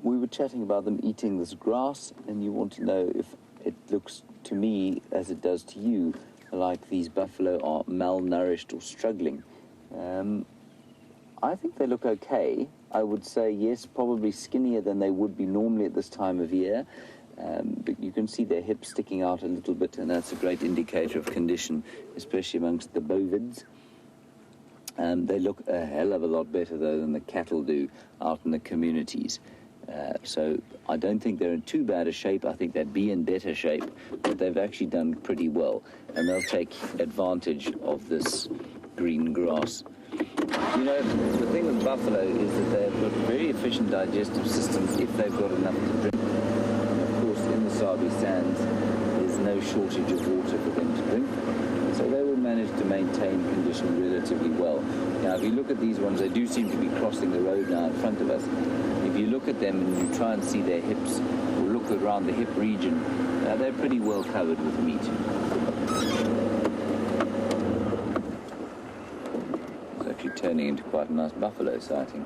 We were chatting about them eating this grass, and you want to know if it looks to me, as it does to you, like these buffalo are malnourished or struggling. I think they look okay. I would say, yes, probably skinnier than they would be normally at this time of year. But you can see their hips sticking out a little bit, and that's a great indicator of condition, especially amongst the bovids. They look a hell of a lot better, though, than the cattle do out in the communities. So I don't think they're in too bad a shape. I think they'd be in better shape, but they've actually done pretty well, and they'll take advantage of this green grass. You know, the thing with buffalo is that they've got very efficient digestive systems if they've got enough to drink. And of course, in the Sabi Sands, there's no shortage of water for them to drink. So they will manage to maintain condition relatively well. Now, if you look at these ones, they do seem to be crossing the road now in front of us. If you look at them and you try and see their hips, or look around the hip region, they're pretty well covered with meat. It's actually turning into quite a nice buffalo sighting.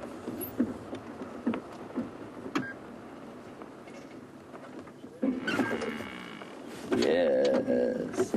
Yes.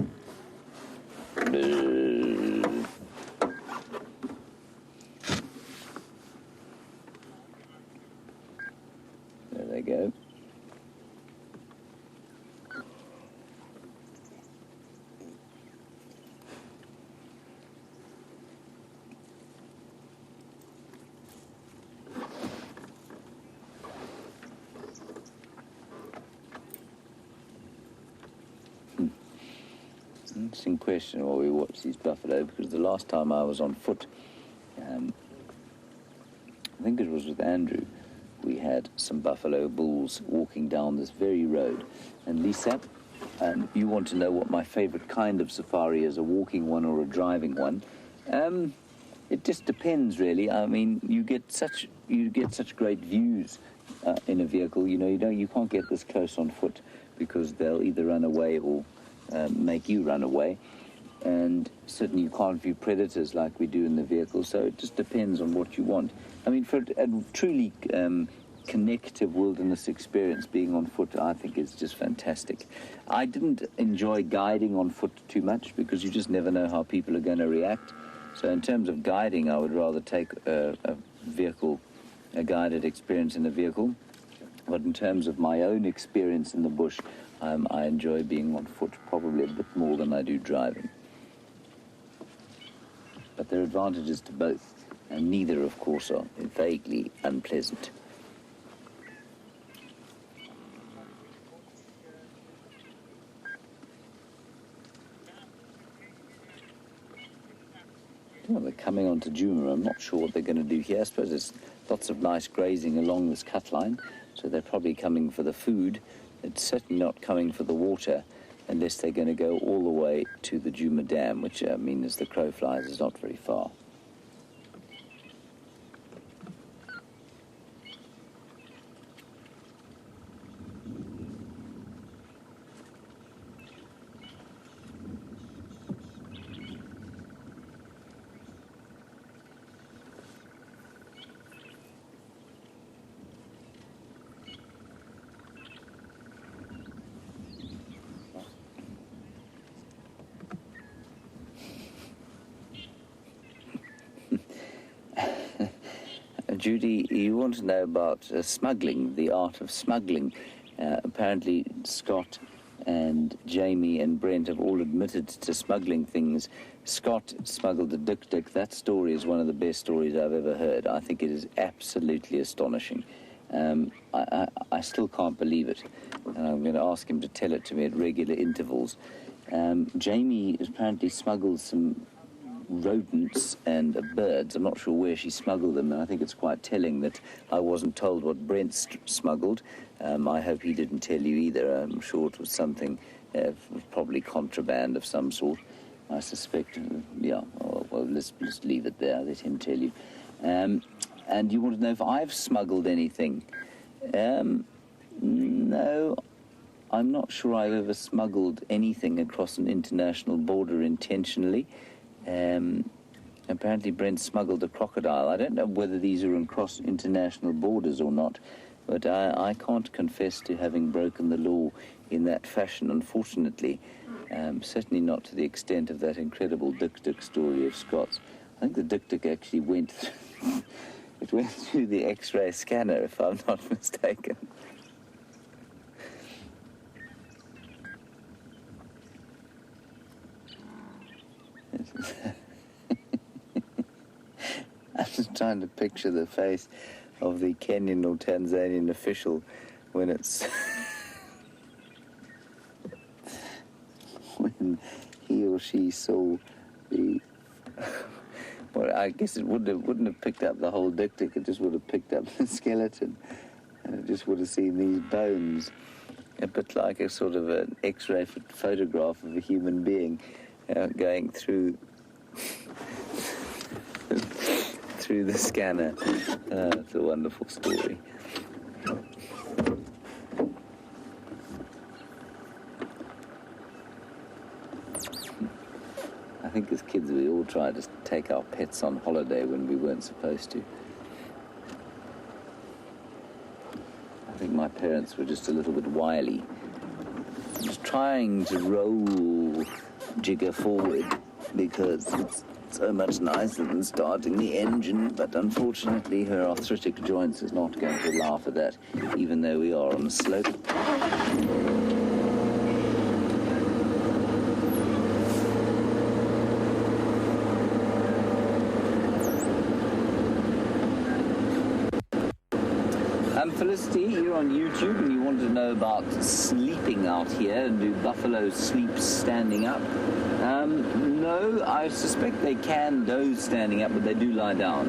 interesting question while we watch these buffalo, because the last time I was on foot, I think it was with Andrew, we had some buffalo bulls walking down this very road. And Lisa, you want to know what my favorite kind of safari is, a walking one or a driving one? It just depends, really. I mean, you get such great views in a vehicle. You can't get this close on foot because they'll either run away or make you run away. And certainly you can't view predators like we do in the vehicle, so it just depends on what you want. I mean, for a truly connective wilderness experience, being on foot, I think, is just fantastic. I didn't enjoy guiding on foot too much because you just never know how people are going to react. So in terms of guiding, I would rather take a guided experience in a vehicle. But in terms of my own experience in the bush, I enjoy being on foot probably a bit more than I do driving. But there are advantages to both, and neither, of course, are vaguely unpleasant. Well, they're coming on to Juma. I'm not sure what they're going to do here. I suppose there's lots of nice grazing along this cut line, so they're probably coming for the food. It's certainly not coming for the water, unless they're going to go all the way to the Juma Dam, which, as the crow flies, is not very far. Judy, you want to know about smuggling, the art of smuggling. Apparently Scott and Jamie and Brent have all admitted to smuggling things. Scott smuggled a dik-dik. That story is one of the best stories I've ever heard. I think it is absolutely astonishing. I still can't believe it. And I'm going to ask him to tell it to me at regular intervals. Jamie apparently smuggled some rodents and birds. I'm not sure where she smuggled them, and I think it's quite telling that I wasn't told what Brent smuggled. I hope he didn't tell you either. I'm sure it was something, probably contraband of some sort, I suspect. Well, let's leave it there, let him tell you. And you want to know if I've smuggled anything? No, I'm not sure I've ever smuggled anything across an international border intentionally. Apparently Brent smuggled a crocodile. I don't know whether these are across international borders or not, but I can't confess to having broken the law in that fashion, unfortunately. Certainly not to the extent of that incredible dik-dik story of Scott's. I think the dik-dik actually went through, it went through the X-ray scanner, if I'm not mistaken. I'm just trying to picture the face of the Kenyan or Tanzanian official when it's when he or she saw the well, I guess it wouldn't have picked up the whole dik-dik. It just would have picked up the skeleton, and it just would have seen these bones, a bit like a sort of an X-ray photograph of a human being going through through the scanner. It's a wonderful story. I think as kids we all tried to take our pets on holiday when we weren't supposed to. I think my parents were just a little bit wily. Just trying to roll Jigger forward because it's so much nicer than starting the engine, but unfortunately her arthritic joints is not going to laugh at that, even though we are on a slope. Felicity, you're on YouTube and you wanted to know about sleeping out here, and do buffalo sleep standing up? No, I suspect they can doze standing up, but they do lie down.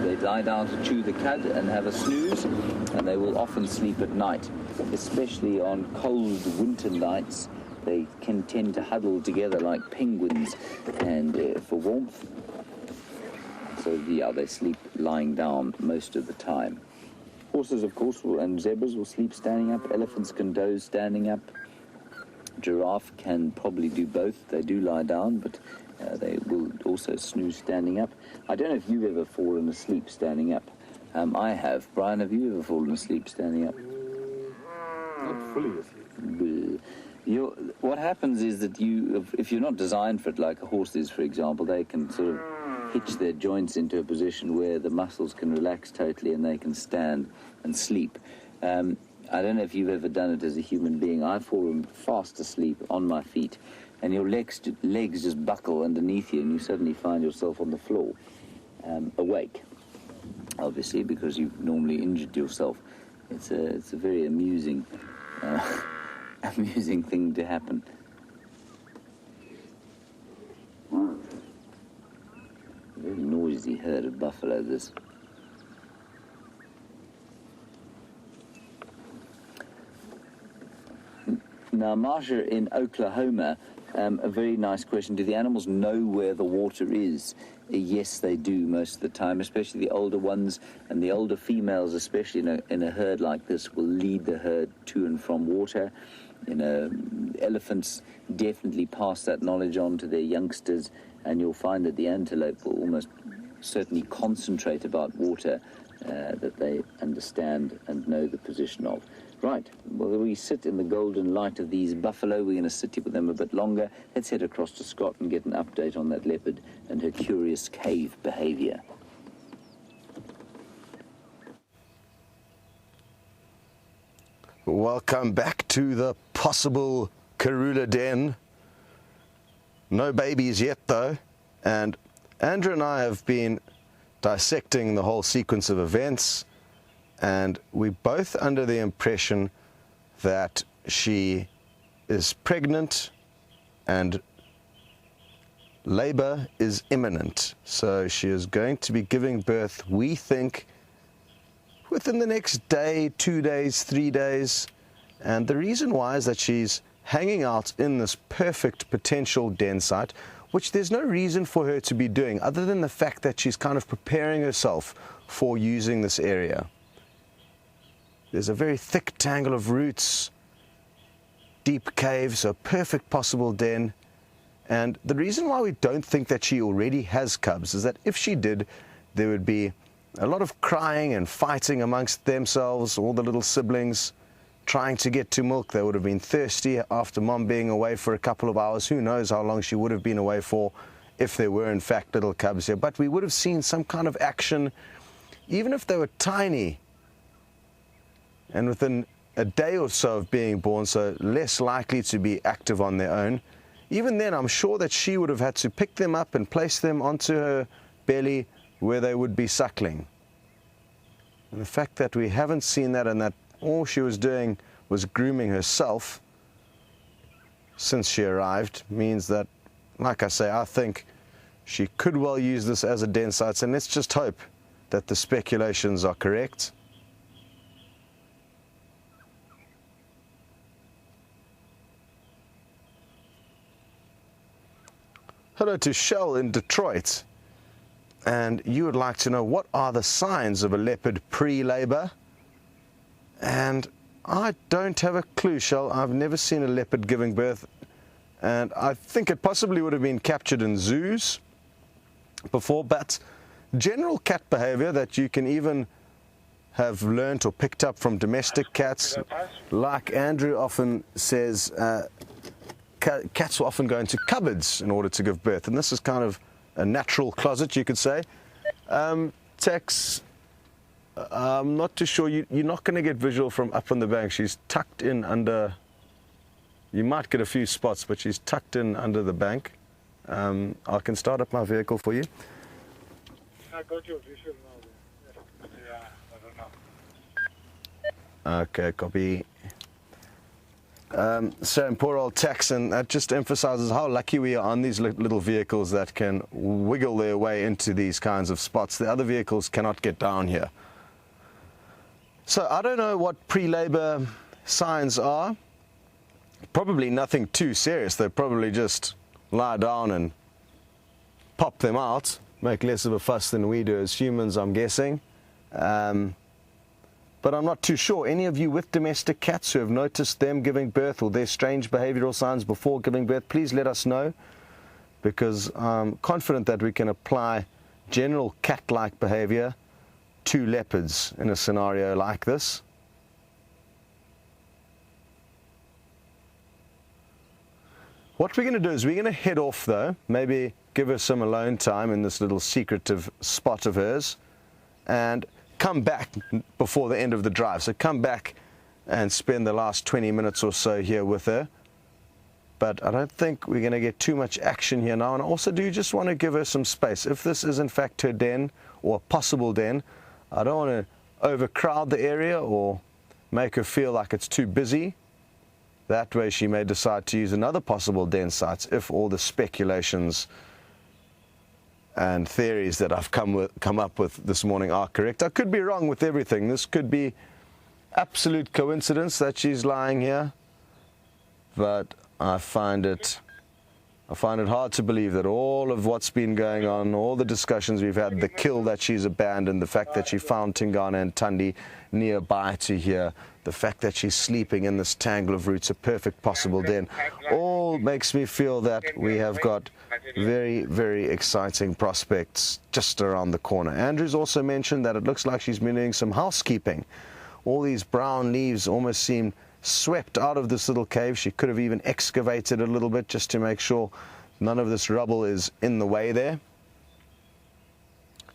They lie down to chew the cud and have a snooze, and they will often sleep at night, especially on cold winter nights. They can tend to huddle together like penguins and for warmth. So, yeah, they sleep lying down most of the time. Horses, of course, and zebras will sleep standing up. Elephants can doze standing up. Giraffe can probably do both. They do lie down, but they will also snooze standing up. I don't know if you've ever fallen asleep standing up. I have. Brian, have you ever fallen asleep standing up? Not fully asleep. What happens is that if you're not designed for it, like a horse is, for example, they can sort of hitch their joints into a position where the muscles can relax totally and they can stand and sleep. I don't know if you've ever done it as a human being. I've fallen fast asleep on my feet, and your legs just buckle underneath you, and you suddenly find yourself on the floor, awake, obviously, because you've normally injured yourself. It's a very amusing thing to happen. Very noisy herd of buffalo, this. Now, Marsha in Oklahoma, a very nice question. Do the animals know where the water is? Yes, they do most of the time, especially the older ones, and the older females, especially in a herd like this, will lead the herd to and from water. Elephants definitely pass that knowledge on to their youngsters, and you'll find that the antelope will almost certainly concentrate about water that they understand and know the position of. Right, well, we sit in the golden light of these buffalo. We're going to sit here with them a bit longer. Let's head across to Scott and get an update on that leopard and her curious cave behavior. Welcome back to the possible Karula den. No babies yet, though. And Andrew and I have been dissecting the whole sequence of events, and we're both under the impression that she is pregnant and labor is imminent. So she is going to be giving birth, we think, within the next day, 2 days, 3 days. And the reason why is that she's hanging out in this perfect potential den site, which there's no reason for her to be doing other than the fact that she's kind of preparing herself for using this area. There's a very thick tangle of roots, deep caves, a perfect possible den. And the reason why we don't think that she already has cubs is that if she did, there would be a lot of crying and fighting amongst themselves, all the little siblings trying to get to milk. They would have been thirsty after Mom being away for a couple of hours. Who knows how long she would have been away for if there were in fact little cubs here. But we would have seen some kind of action, even if they were tiny, and within a day or so of being born, so less likely to be active on their own. Even then, I'm sure that she would have had to pick them up and place them onto her belly where they would be suckling. And the fact that we haven't seen that, and that all she was doing was grooming herself since she arrived, means that, like I say, I think she could well use this as a den site, and let's just hope that the speculations are correct. Hello to Shell in Detroit, and you would like to know what are the signs of a leopard pre-labor, and I don't have a clue, Shell. I've never seen a leopard giving birth, and I think it possibly would have been captured in zoos before, but general cat behavior that you can even have learnt or picked up from domestic cats, like Andrew often says, cats will often go into cupboards in order to give birth, and this is kind of a natural closet, you could say. Tex, I'm not too sure. You're not going to get visual from up on the bank. She's tucked in under, you might get a few spots, but she's tucked in under the bank. I can start up my vehicle for you. I got your visual now. Yeah, I don't know. Okay, copy. So poor old Texan, that just emphasizes how lucky we are on these little vehicles that can wiggle their way into these kinds of spots. The other vehicles cannot get down here. So I don't know what pre-labor signs are. Probably nothing too serious. They probably just lie down and pop them out, make less of a fuss than we do as humans, I'm guessing. But I'm not too sure. Any of you with domestic cats who have noticed them giving birth or their strange behavioral signs before giving birth, please let us know, because I'm confident that we can apply general cat-like behavior to leopards in a scenario like this. What we're going to do is we're going to head off though, maybe give her some alone time in this little secretive spot of hers, and come back before the end of the drive. So come back and spend the last 20 minutes or so here with her. But I don't think we're going to get too much action here now. And I also do just want to give her some space. If this is in fact her den or a possible den, I don't want to overcrowd the area or make her feel like it's too busy. That way she may decide to use another possible den site if all the speculations and theories that I've come up with this morning are correct. I could be wrong with everything. This could be absolute coincidence that she's lying here, but I find it hard to believe that all of what's been going on, all the discussions we've had, the kill that she's abandoned, the fact that she found Tingana and Tundi nearby to here, the fact that she's sleeping in this tangle of roots, a perfect possible den, all makes me feel that we have got very, very exciting prospects just around the corner. Andrew's also mentioned that it looks like she's been doing some housekeeping. All these brown leaves almost seem swept out of this little cave. She could have even excavated a little bit just to make sure none of this rubble is in the way there.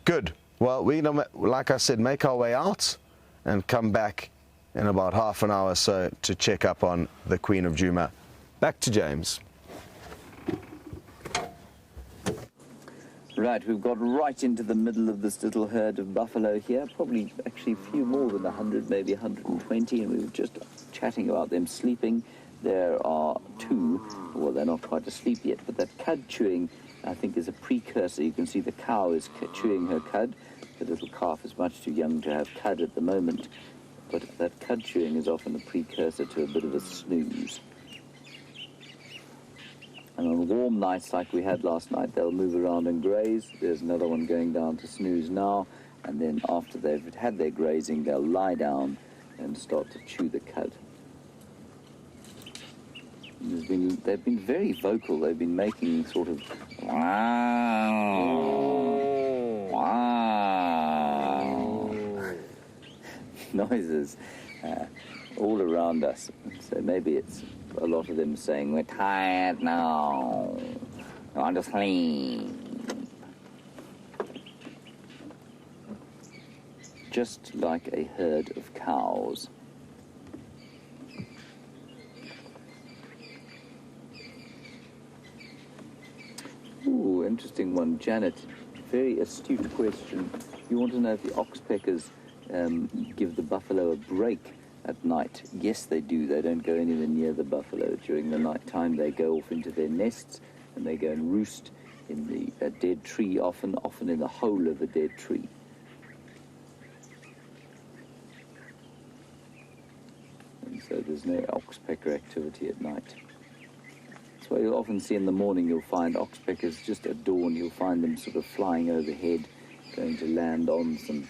Good. Well, we, like I said, make our way out and come back in about half an hour or so to check up on the Queen of Djuma. Back to James. Right, we've got right into the middle of this little herd of buffalo here, probably actually a few more than 100, maybe 120, and we were just chatting about them sleeping. There are two, well, they're not quite asleep yet, but that cud chewing, I think, is a precursor. You can see the cow is chewing her cud. The little calf is much too young to have cud at the moment, but that cud chewing is often a precursor to a bit of a snooze. And on warm nights like we had last night, they'll move around and graze. There's another one going down to snooze now, and then after they've had their grazing, they'll lie down and start to chew the cud. They've been very vocal. They've been making sort of wow, wow noises all around us. So maybe it's a lot of them saying, "We're tired now. I want to sleep." Just like a herd of cows. Ooh, interesting one. Janet, very astute question. You want to know if the oxpeckers give the buffalo a break at night? Yes, they do. They don't go anywhere near the buffalo during the night time. They go off into their nests and they go and roost in a dead tree, often in the hole of a dead tree. And so there's no oxpecker activity at night. That's why you'll often see in the morning, you'll find oxpeckers just at dawn. You'll find them sort of flying overhead, going to land on some,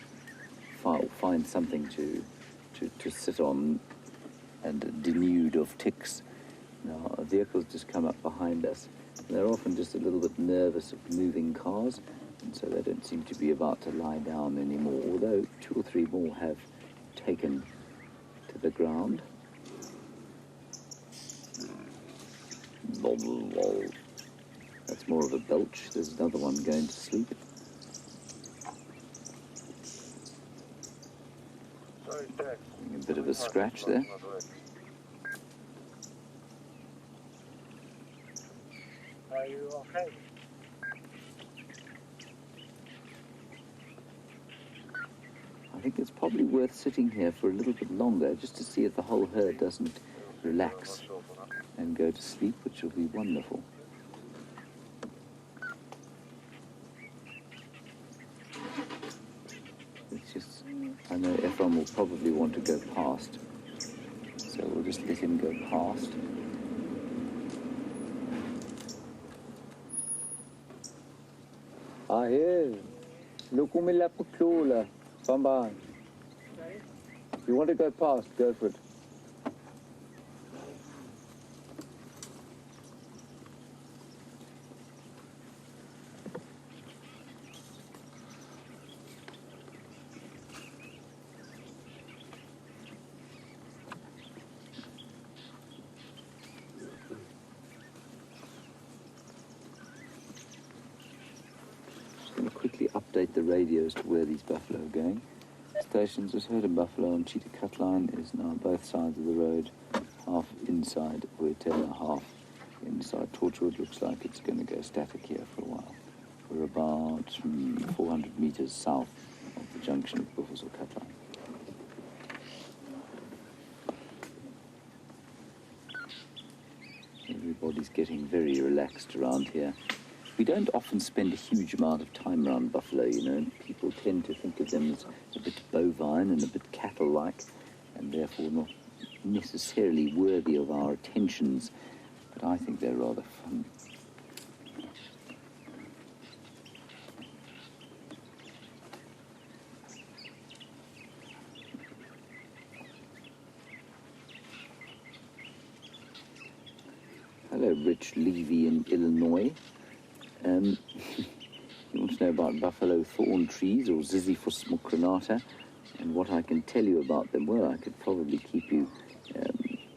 find something to sit on, and denude of ticks. Now, vehicles just come up behind us. They're often just a little bit nervous of moving cars, and so they don't seem to be about to lie down anymore, although 2 or 3 more have taken to the ground. That's more of a belch. There's another one going to sleep. A bit of a scratch there. Are you okay? I think it's probably worth sitting here for a little bit longer, just to see if the whole herd doesn't relax and go to sleep, which will be wonderful. It's just, I know Ephraim will probably want to go past, so we'll just let him go past. Ah, here. Look, Bamba. You want to go past, go for it. Quickly update the radios to where these buffalo are going. Stations, just heard a buffalo on Cheetah Cut Line is now both sides of the road, half inside Huetela, half inside Torchwood. Looks like it's going to go static here for a while. We're about 400 metres south of the junction of Buffalo's Cut Line. Everybody's getting very relaxed around here. We don't often spend a huge amount of time around buffalo, you know. People tend to think of them as a bit bovine and a bit cattle-like, and therefore not necessarily worthy of our attentions. But I think they're rather fun. Hello, Rich Levy in Illinois. You want to know about buffalo thorn trees or Ziziphus mucronata, and what I can tell you about them? Well, I could probably keep you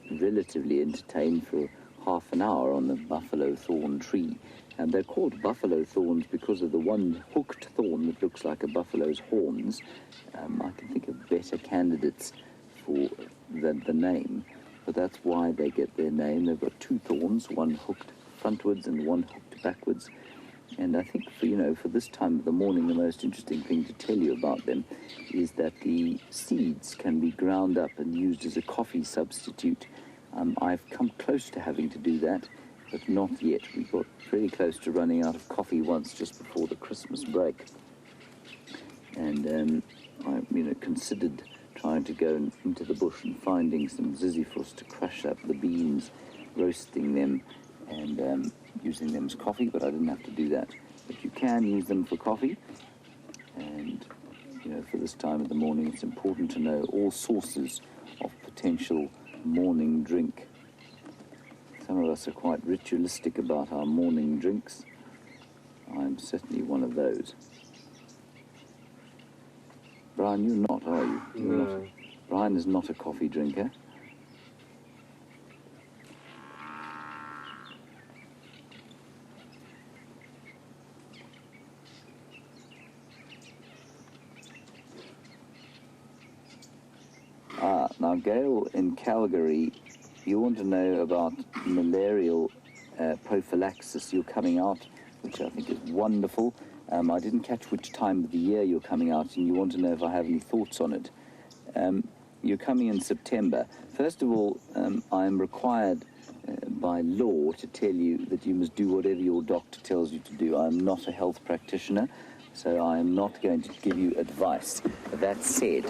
relatively entertained for half an hour on the buffalo thorn tree. And they're called buffalo thorns because of the one hooked thorn that looks like a buffalo's horns. I can think of better candidates for the name, but that's why they get their name. They've got two thorns, one hooked frontwards and one hooked backwards. And I think, for this time of the morning, the most interesting thing to tell you about them is that the seeds can be ground up and used as a coffee substitute. I've come close to having to do that, but not yet. We got pretty close to running out of coffee once just before the Christmas break. And I considered trying to go into the bush and finding some Ziziphus to crush up the beans, roasting them, and using them as coffee, but I didn't have to do that. But you can use them for coffee, and for this time of the morning it's important to know all sources of potential morning drink. Some of us are quite ritualistic about our morning drinks. I'm certainly one of those. Bryan, you're not, are you? No. Bryan is not a coffee drinker. Now, Gail in Calgary, you want to know about malarial prophylaxis. You're coming out, which I think is wonderful. I didn't catch which time of the year you're coming out, and you want to know if I have any thoughts on it. You're coming in September. First of all, I'm required by law to tell you that you must do whatever your doctor tells you to do. I'm not a health practitioner, so I am not going to give you advice. That said,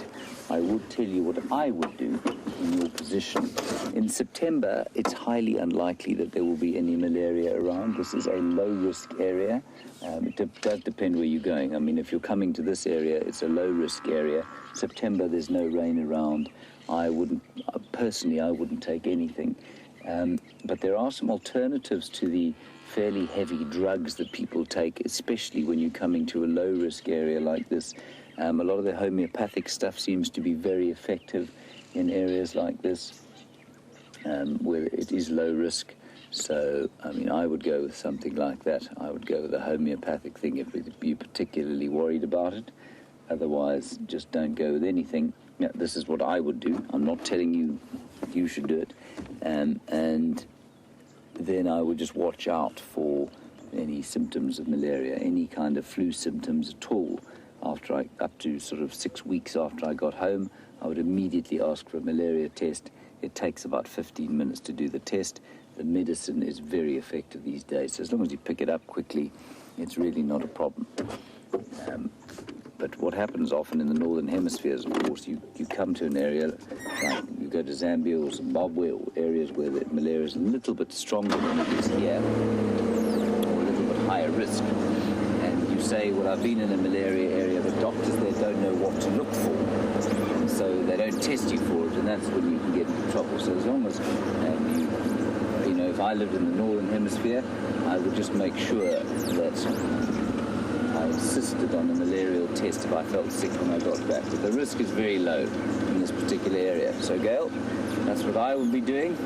I would tell you what I would do in your position. In September, it's highly unlikely that there will be any malaria around. This is a low-risk area. It does depend where you're going. I mean, if you're coming to this area, it's a low-risk area. September, there's no rain around. Personally, I wouldn't take anything. But there are some alternatives to the fairly heavy drugs that people take, especially when you're coming to a low-risk area like this. A lot of the homeopathic stuff seems to be very effective in areas like this, where it is low risk. So, I mean, I would go with something like that. I would go with a homeopathic thing if you're particularly worried about it. Otherwise, just don't go with anything. Yeah, this is what I would do. I'm not telling you you should do it. And then I would just watch out for any symptoms of malaria, any kind of flu symptoms at all. Up to sort of 6 weeks after I got home, I would immediately ask for a malaria test. It takes about 15 minutes to do the test, the medicine is very effective these days. So as long as you pick it up quickly, it's really not a problem. But what happens often in the northern hemispheres, of course, you come to an area, like you go to Zambia or Zimbabwe, or areas where the malaria is a little bit stronger than it is here, or a little bit higher risk. And you say, well, I've been in a malaria area, but doctors there don't know what to look for. And so they don't test you for it, and that's when you can get into trouble. So as long as you know, if I lived in the northern hemisphere, I would just make sure that I insisted on a malarial test if I felt sick when I got back. But the risk is very low in this particular area. So, Gail, that's what I will be doing.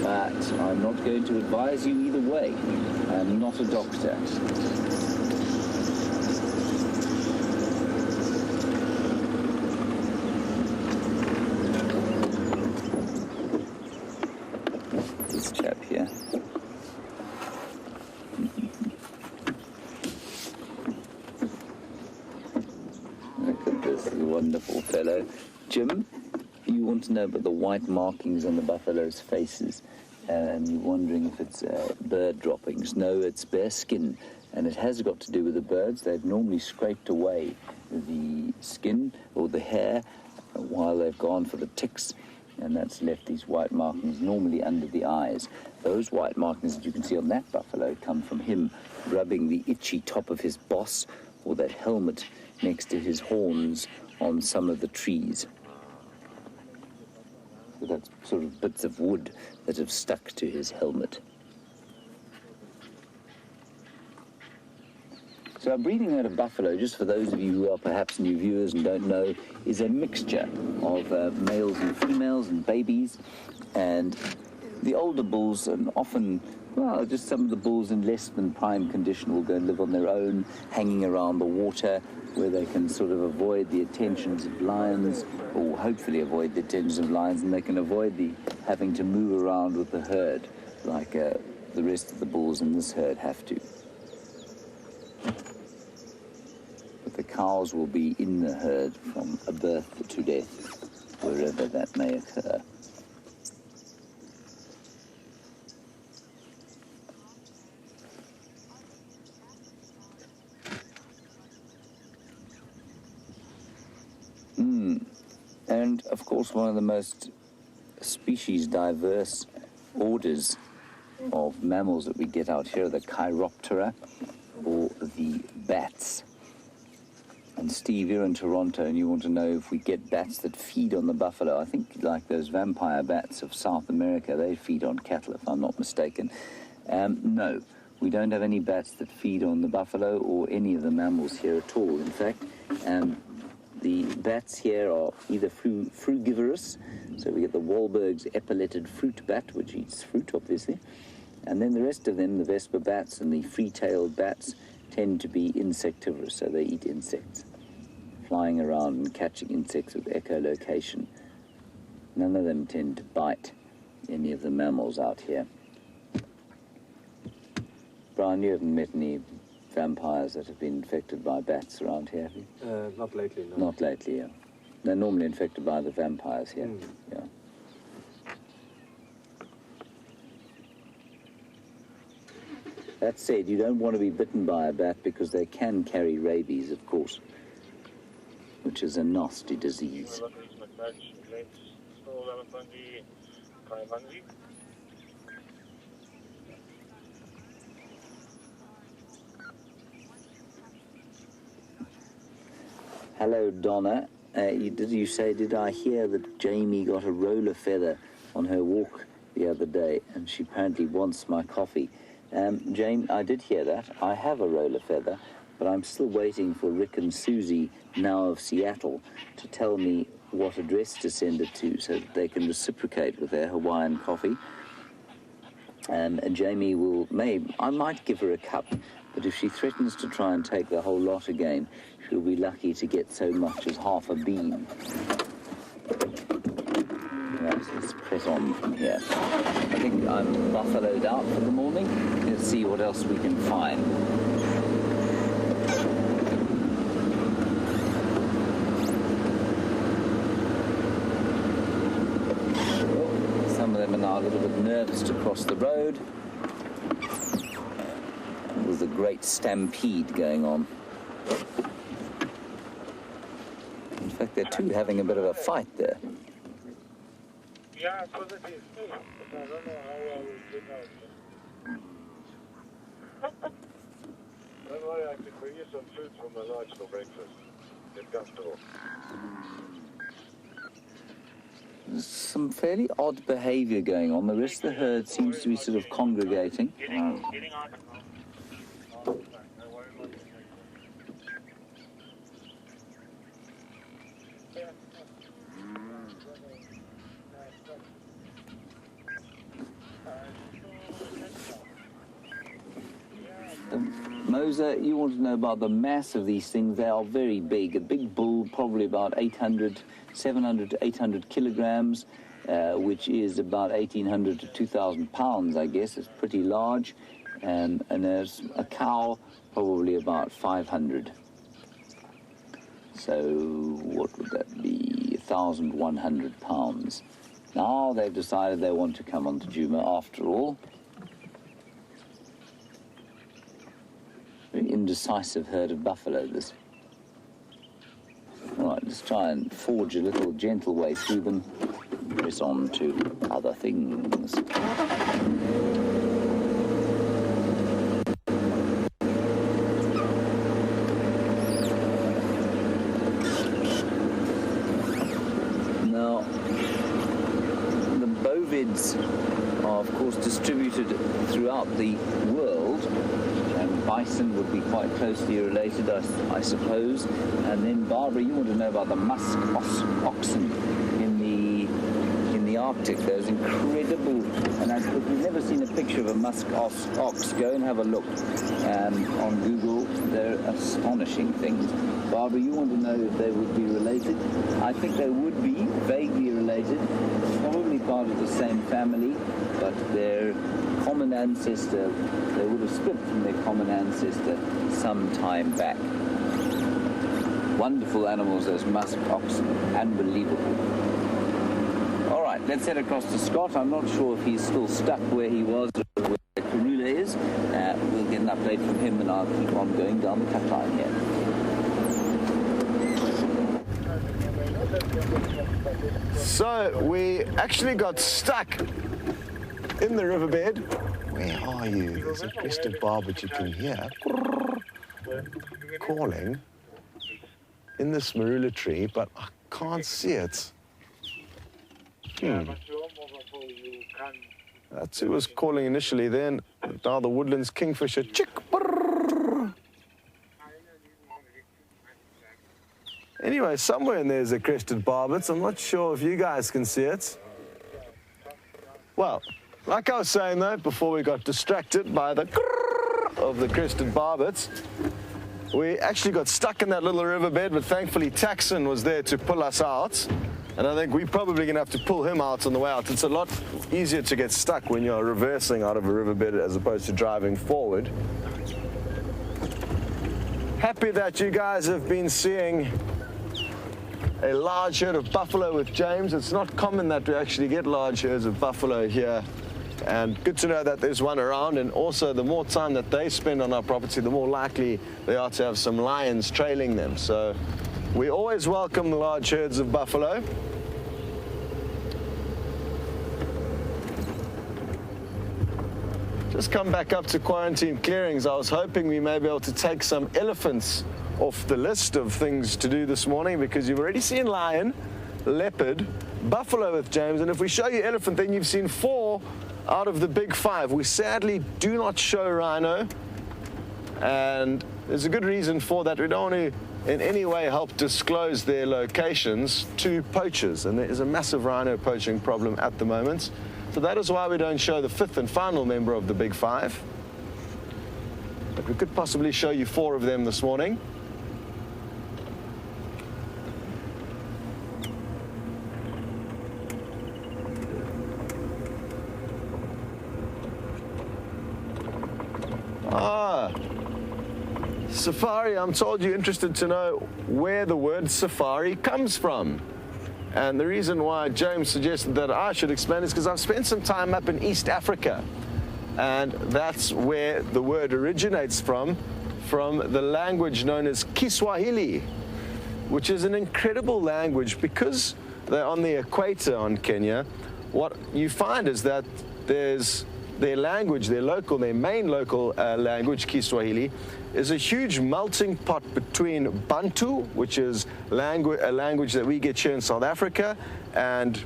But I'm not going to advise you either way. I'm not a doctor. This chap here. Look at this wonderful fellow. Jim, you want to know about the white markings on the buffalo's faces, and you're wondering if it's bird droppings. No, it's bare skin, and it has got to do with the birds. They've normally scraped away the skin or the hair while they've gone for the ticks, and that's left these white markings normally under the eyes. Those white markings that you can see on that buffalo come from him rubbing the itchy top of his boss or that helmet next to his horns on some of the trees. So that's sort of bits of wood that have stuck to his helmet. So a breeding out of buffalo, just for those of you who are perhaps new viewers and don't know, is a mixture of males and females and babies. And the older bulls, and often, well, just some of the bulls in less than prime condition will go and live on their own, hanging around the water, where they can sort of avoid the attentions of lions, or hopefully avoid the attentions of lions, and they can avoid the having to move around with the herd, like the rest of the bulls in this herd have to. But the cows will be in the herd from a birth to death, wherever that may occur. And, of course, one of the most species diverse orders of mammals that we get out here are the Chiroptera, or the bats. And, Steve, you're in Toronto, and you want to know if we get bats that feed on the buffalo. I think, like those vampire bats of South America, they feed on cattle, if I'm not mistaken. No, we don't have any bats that feed on the buffalo or any of the mammals here at all. In fact, the bats here are either frugivorous, so we get the Wahlberg's epauletted fruit bat, which eats fruit, obviously, and then the rest of them, the Vesper bats and the free-tailed bats, tend to be insectivorous, so they eat insects, flying around and catching insects with echolocation. None of them tend to bite any of the mammals out here. Bryan, you haven't met any vampires that have been infected by bats around here, have you? Not lately, no. Not lately, yeah. They're normally infected by the vampires here. Yeah. That said, you don't want to be bitten by a bat because they can carry rabies, of course, which is a nasty disease. Hello, Donna. Did I hear that Jamie got a roller feather on her walk the other day, and she apparently wants my coffee? Jamie, I did hear that. I have a roller feather, but I'm still waiting for Rick and Susie, now of Seattle, to tell me what address to send it to so that they can reciprocate with their Hawaiian coffee. And Jamie I might give her a cup, but if she threatens to try and take the whole lot again, she'll be lucky to get so much as half a bean. Right, let's press on from here. I think I'm buffaloed out for the morning. Let's see what else we can find. Some of them are now a little bit nervous to cross the road. There's a great stampede going on. In fact, they're two having a bit of a fight there. Yeah, I suppose it is too, but I don't know how I will get out. Don't worry, I can bring you some food from the lodge for breakfast. Get comfortable. There's some fairly odd behavior going on. The rest of the herd seems to be sort of congregating. Getting on. Moser, you want to know about the mass of these things. They are very big. A big bull, probably about 700 to 800 kilograms, which is about 1,800 to 2,000 pounds, I guess. It's pretty large. And there's a cow, probably about 500. So what would that be? 1,100 pounds. Now they've decided they want to come on to Djuma after all. Very indecisive herd of buffalo, this. All right, let's try and forge a little gentle way through them. Press on to other things. Now, the bovids are, of course, distributed throughout the world. Bison would be quite closely related, I suppose. And then, Barbara, you want to know about the musk oxen in the Arctic. Those incredible, and if you've never seen a picture of a musk ox, go and have a look on Google. They're astonishing things. Barbara, you want to know if they would be related? I think they would be vaguely related, probably part of the same family, but they're common ancestor, they would have split from their common ancestor some time back. Wonderful animals, those musk oxen, unbelievable. All right, let's head across to Scott. I'm not sure if he's still stuck where he was or where Karula is. We'll get an update from him and I'll keep on going down the cut line here. So we actually got stuck in the riverbed. Where are you? There's a crested barb which you can hear calling in this marula tree, but I can't see it. That's who was calling initially then. Now the woodlands kingfisher. Chick. Anyway, somewhere in there's a crested barbet. I'm not sure if you guys can see it. Well, like I was saying though, before we got distracted by the of the crested barbets, we actually got stuck in that little riverbed, but thankfully Taxon was there to pull us out. And I think we're probably gonna have to pull him out on the way out. It's a lot easier to get stuck when you're reversing out of a riverbed as opposed to driving forward. Happy that you guys have been seeing a large herd of buffalo with James. It's not common that we actually get large herds of buffalo here. And good to know that there's one around, and also the more time that they spend on our property, the more likely they are to have some lions trailing them. So we always welcome large herds of buffalo. Just come back up to quarantine clearings. I was hoping we may be able to take some elephants off the list of things to do this morning, because you've already seen lion, leopard, buffalo with James, and if we show you elephant, then you've seen 4 out of the big 5. We sadly do not show rhino, and there's a good reason for that. We don't want to in any way help disclose their locations to poachers, and there is a massive rhino poaching problem at the moment. So that is why we don't show the 5th and final member of the big 5. But we could possibly show you 4 of them this morning. Safari, I'm told you're interested to know where the word safari comes from. And the reason why James suggested that I should explain is because I've spent some time up in East Africa. And that's where the word originates from the language known as Kiswahili, which is an incredible language because they're on the equator on Kenya. What you find is that there's their language, their main local language, Kiswahili, is a huge melting pot between Bantu, which is a language that we get here in South Africa, and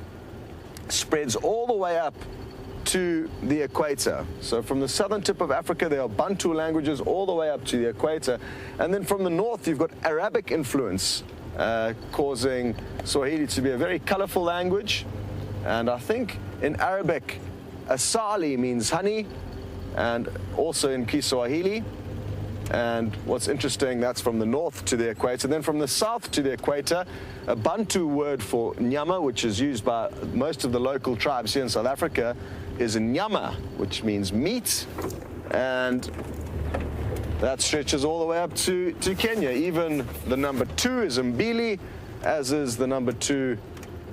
spreads all the way up to the equator. So from the southern tip of Africa, there are Bantu languages all the way up to the equator. And then from the north, you've got Arabic influence, causing Swahili to be a very colorful language. And I think in Arabic, asali means honey, and also in Kiswahili. And what's interesting, that's from the north to the equator. Then from the south to the equator, a Bantu word for nyama, which is used by most of the local tribes here in South Africa, is nyama, which means meat. And that stretches all the way up to Kenya. Even the number 2 is mbili, as is the number 2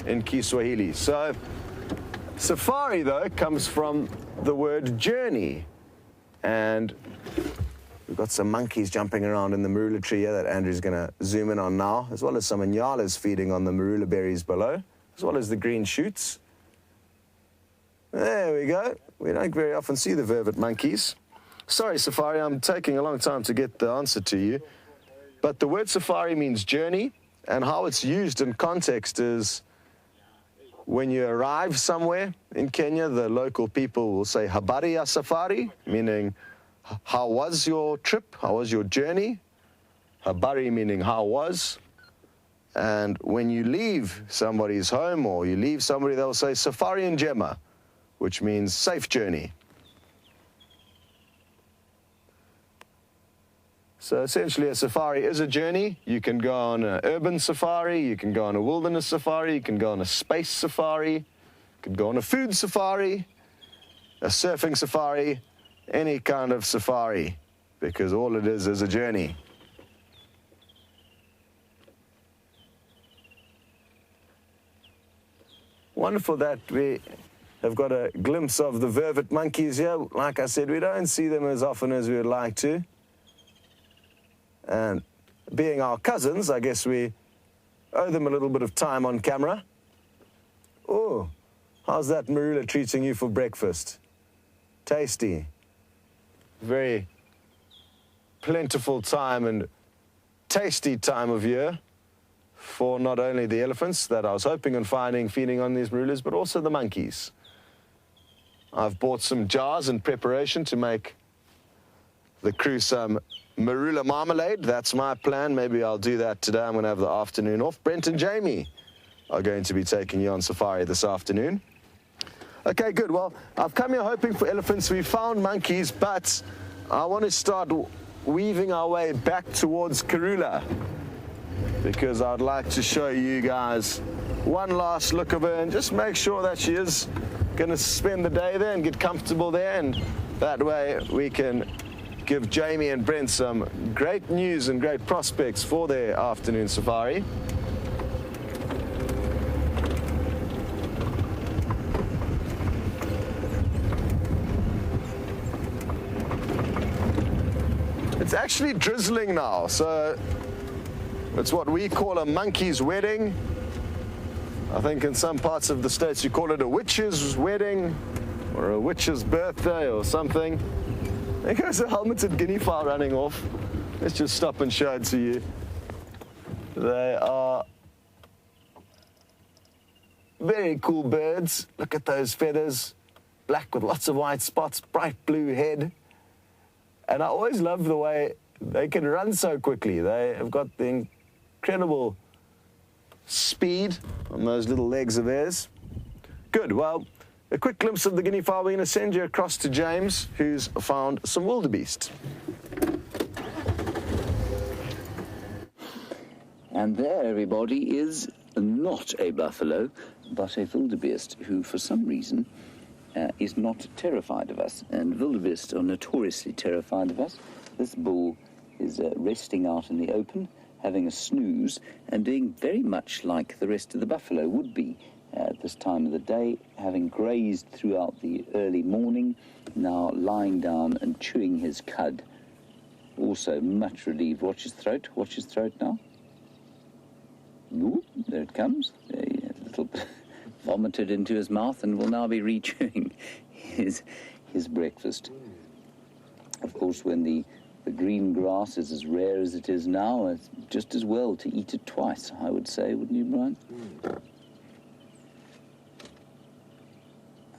in Kiswahili. So safari, though, comes from the word journey. And we've got some monkeys jumping around in the marula tree here that Andrew's going to zoom in on now, as well as some inyalas feeding on the marula berries below, as well as the green shoots. There we go. We don't very often see the vervet monkeys. Sorry, Safari, I'm taking a long time to get the answer to you. But the word safari means journey, and how it's used in context is when you arrive somewhere in Kenya, the local people will say, habari ya safari, meaning, how was your trip? How was your journey? Habari meaning how was. And when you leave somebody's home or you leave somebody, they'll say safari njema, which means safe journey. So essentially a safari is a journey. You can go on an urban safari, you can go on a wilderness safari, you can go on a space safari, you can go on a food safari, a surfing safari, any kind of safari, because all it is a journey. Wonderful that we have got a glimpse of the vervet monkeys here. Like I said, we don't see them as often as we would like to. And being our cousins, I guess we owe them a little bit of time on camera. Oh, how's that marula treating you for breakfast? Tasty. Very plentiful time and tasty time of year for not only the elephants that I was hoping on finding feeding on these marulas, but also the monkeys. I've bought some jars in preparation to make the crew some marula marmalade. That's my plan. Maybe I'll do that today. I'm going to have the afternoon off. Brent and Jamie are going to be taking you on safari this afternoon. Okay, good. Well, I've come here hoping for elephants. We found monkeys, but I want to start weaving our way back towards Karula because I'd like to show you guys one last look of her and just make sure that she is going to spend the day there and get comfortable there, and that way we can give Jamie and Brent some great news and great prospects for their afternoon safari. It's actually drizzling now, so it's what we call a monkey's wedding. I think in some parts of the States you call it a witch's wedding or a witch's birthday or something. There goes a helmeted guinea fowl running off. Let's just stop and show it to you. They are very cool birds. Look at those feathers. Black with lots of white spots, bright blue head. And I always love the way they can run so quickly. They have got the incredible speed on those little legs of theirs. Good, well, a quick glimpse of the guinea fowl. We're going to send you across to James, who's found some wildebeest. And there, everybody, is not a buffalo, but a wildebeest, who, for some reason, is not terrified of us. And wildebeest are notoriously terrified of us. This bull is resting out in the open, having a snooze and doing very much like the rest of the buffalo would be at this time of the day, having grazed throughout the early morning, now lying down and chewing his cud. Also much relieved. Watch his throat now. Ooh, there it comes. There he has a little bit vomited into his mouth and will now be re-chewing his breakfast. Of course, when the green grass is as rare as it is now, it's just as well to eat it twice, I would say, wouldn't you, Bryan?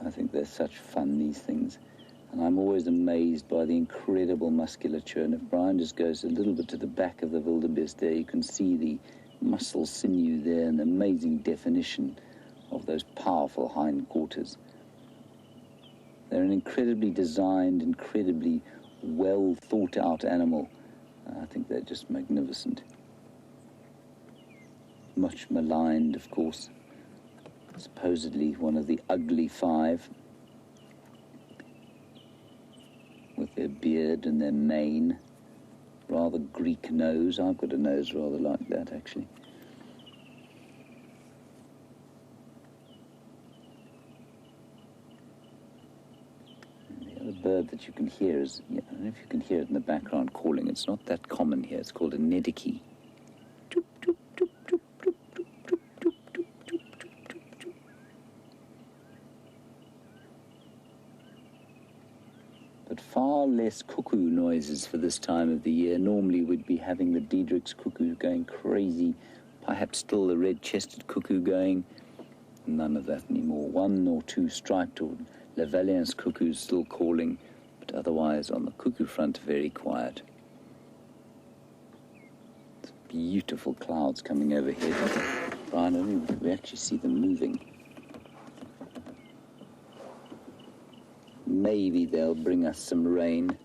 I think they're such fun, these things. And I'm always amazed by the incredible musculature. And if Bryan just goes a little bit to the back of the wildebeest there, you can see the muscle sinew there and the amazing definition of those powerful hindquarters. They're an incredibly designed, incredibly well thought out animal. I think they're just magnificent. Much maligned, of course. Supposedly one of the ugly five, with their beard and their mane, rather Greek nose. I've got a nose rather like that, actually. The bird that you can hear is, I don't know if you can hear it in the background calling. It's not that common here. It's called a nediki. But far less cuckoo noises for this time of the year. Normally we'd be having the Diedrich's cuckoo going crazy, perhaps still the red-chested cuckoo going. None of that anymore. One or two striped or Lavallian's cuckoos still calling, but otherwise on the cuckoo front, very quiet. It's beautiful clouds coming overhead. Bryan, we actually see them moving. Maybe they'll bring us some rain.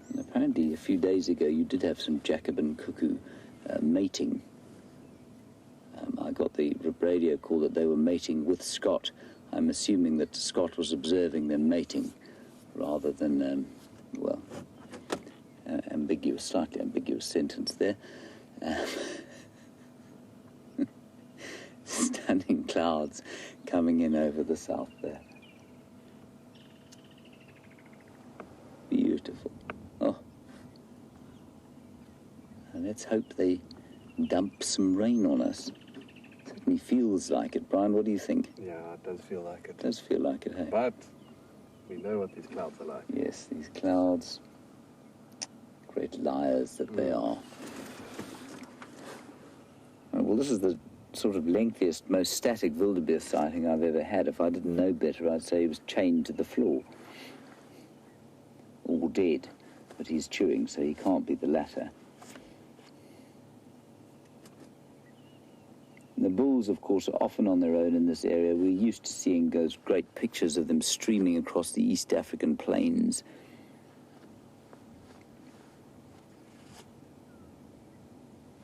And apparently a few days ago you did have some Jacobin cuckoo mating. I got the radio call that they were mating with Scott. I'm assuming that Scott was observing them mating rather than, slightly ambiguous sentence there. Stunning clouds coming in over the south there. Beautiful. Oh. And let's hope they dump some rain on us. Certainly feels like it. Bryan, what do you think? Yeah, it does feel like it. It does feel like it, hey? But we know what these clouds are like. Yes, these clouds, great liars that they are. Well, this is the sort of lengthiest, most static wildebeest sighting I've ever had. If I didn't know better, I'd say he was chained to the floor. Or dead. But he's chewing, so he can't be the latter. The bulls, of course, are often on their own in this area. We're used to seeing those great pictures of them streaming across the East African plains.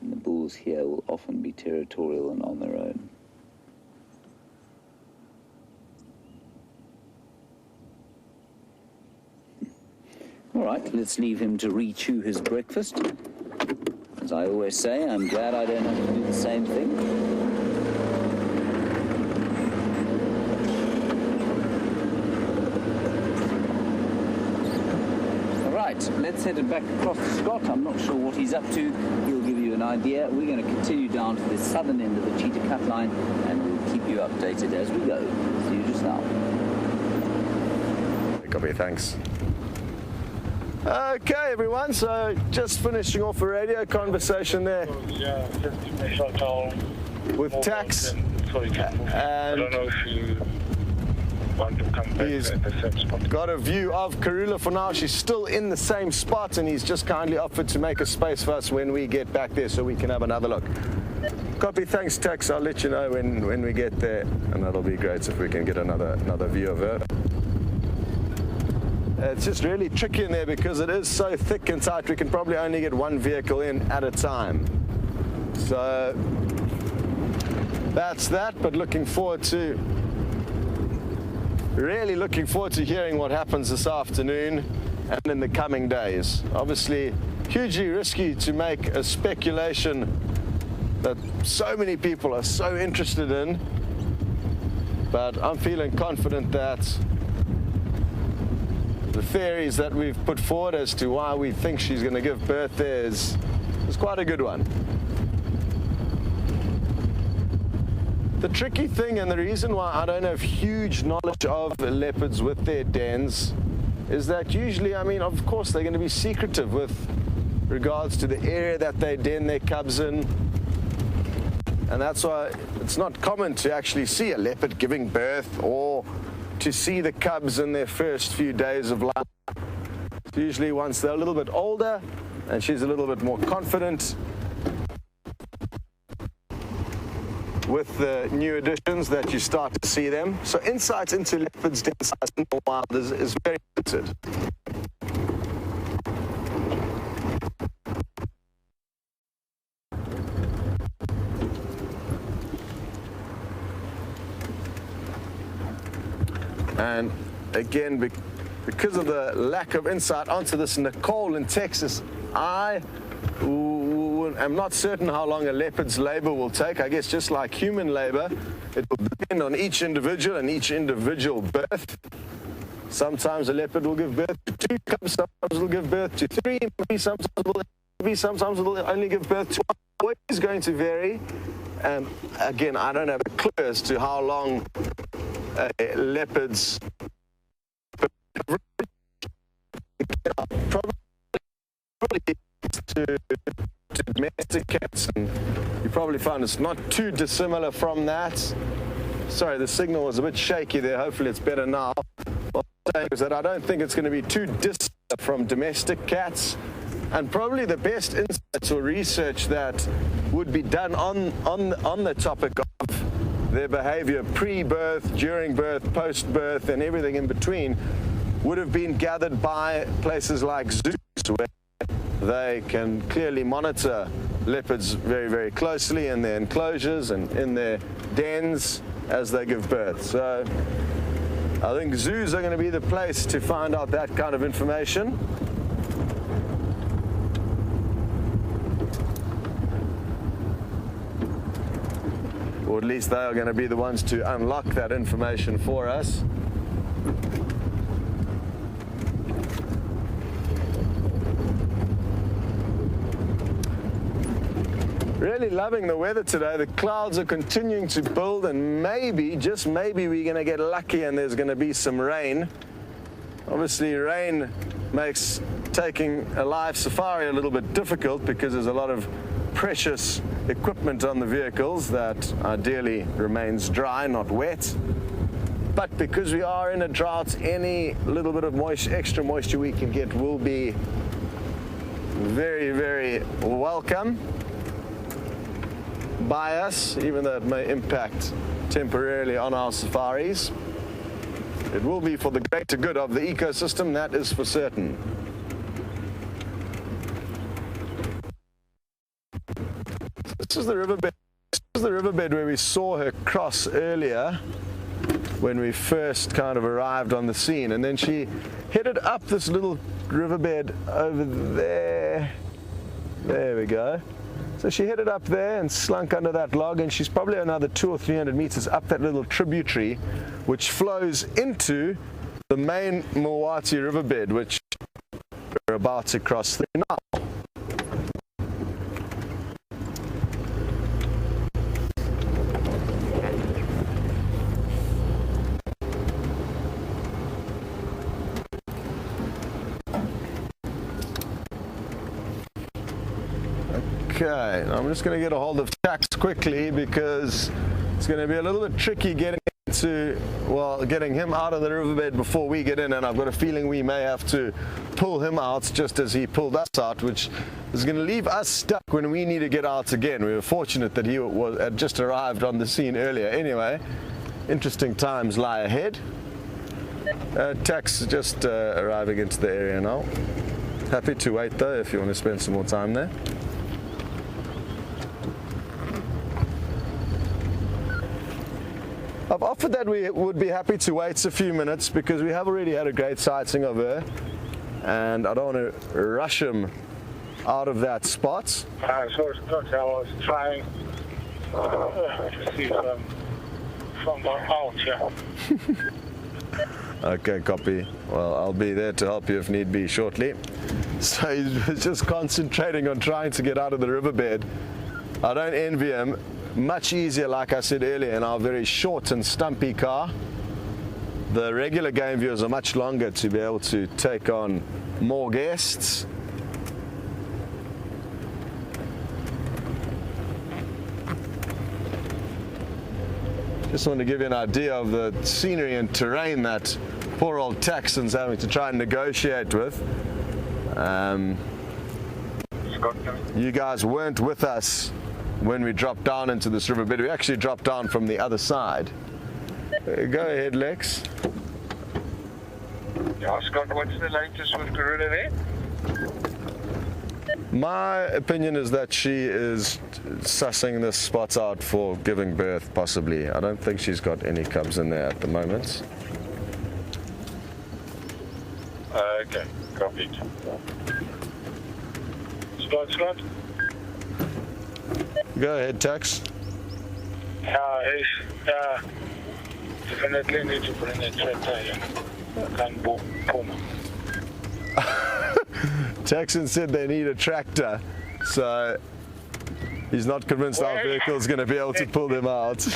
And the bulls here will often be territorial and on their own. All right, let's leave him to re-chew his breakfast. As I always say, I'm glad I don't have to do the same thing. Let's head it back across to Scott. I'm not sure what he's up to. He'll give you an idea. We're going to continue down to the southern end of the cheetah cut line, and we'll keep you updated as we go. See you just now. Copy, thanks. Okay, everyone, so just finishing off a radio conversation there Yeah, just to make sure how with Tax. I don't know if you want to come back He's at the same spot. got a view of Karula for now. She's still in the same spot, and he's just kindly offered to make a space for us when we get back there so we can have another look. Copy, thanks, Tex. I'll let you know when we get there, and that'll be great if we can get another view of her. It's just really tricky in there because it is so thick and tight. We can probably only get one vehicle in at a time. So that's that, but really looking forward to hearing what happens this afternoon. and in the coming days. Obviously, hugely risky to make a speculation that so many people are so interested in, but I'm feeling confident that the theories that we've put forward as to why we think she's going to give birth there is quite a good one. The tricky thing, and the reason why I don't have huge knowledge of leopards with their dens, is that usually, I mean, of course, they're going to be secretive with regards to the area that they den their cubs in. And that's why it's not common to actually see a leopard giving birth or to see the cubs in their first few days of life. It's usually once they're a little bit older and she's a little bit more confident with the new additions that you start to see them. So insight into leopards' den size in the wild is very limited. And again, because of the lack of insight onto this, Nicole in Texas, I am not certain how long a leopard's labor will take. I guess just like human labor, it will depend on each individual and each individual birth. Sometimes a leopard will give birth to 2 cubs, sometimes it will give birth to 3, sometimes it will only give birth to 1. It's going to vary. And again, I don't have a clue as to how long leopards probably to domestic cats, and you probably find it's not too dissimilar from that. Sorry, the signal was a bit shaky there. Hopefully it's better now. What I'm saying is that I don't think it's going to be too dissimilar from domestic cats, and probably the best insights or research that would be done on the topic of their behavior pre-birth, during birth, post-birth, and everything in between would have been gathered by places like zoos, where they can clearly monitor leopards very, very closely in their enclosures and in their dens as they give birth. So I think zoos are going to be the place to find out that kind of information. Or at least they are going to be the ones to unlock that information for us. Really loving the weather today. The clouds are continuing to build, and maybe, just maybe, we're going to get lucky and there's going to be some rain. Obviously, rain makes taking a live safari a little bit difficult because there's a lot of precious equipment on the vehicles that ideally remains dry, not wet. But because we are in a drought, any little bit of extra moisture we can get will be very, very welcome by us, even though it may impact temporarily on our safaris. It will be for the greater good of the ecosystem, that is for certain. This is the riverbed. This is the riverbed where we saw her cross earlier when we first kind of arrived on the scene, and then she headed up this little riverbed over there. There we go. So she headed up there and slunk under that log, and she's probably another 200 or 300 meters up that little tributary, which flows into the main Mawati riverbed, which we're about to cross through now. Okay, I'm just going to get a hold of Tax quickly because it's going to be a little bit tricky getting him out of the riverbed before we get in, and I've got a feeling we may have to pull him out just as he pulled us out, which is going to leave us stuck when we need to get out again. We were fortunate that he had just arrived on the scene earlier. Anyway, interesting times lie ahead. Tax just arriving into the area now. Happy to wait though if you want to spend some more time there. I've offered that we would be happy to wait a few minutes because we have already had a great sighting of her, and I don't want to rush him out of that spot. So Scott, I was trying to see from the out here. Okay, copy. Well, I'll be there to help you if need be shortly. So he's just concentrating on trying to get out of the riverbed. I don't envy him. Much easier, like I said earlier, in our very short and stumpy car. The regular game viewers are much longer to be able to take on more guests. Just want to give you an idea of the scenery and terrain that poor old Texan's having to try and negotiate with. You guys weren't with us when we dropped down into this riverbed. We actually dropped down from the other side. Go ahead, Lex. Yeah, Scott, what's the latest with Karula there? My opinion is that she is sussing the spots out for giving birth, possibly. I don't think she's got any cubs in there at the moment. Okay, copied. Scott? Go ahead, Tex. Definitely need to bring a tractor here. Can't pull. Texan said they need a tractor, so he's not convinced our vehicle's going to be able to pull them out.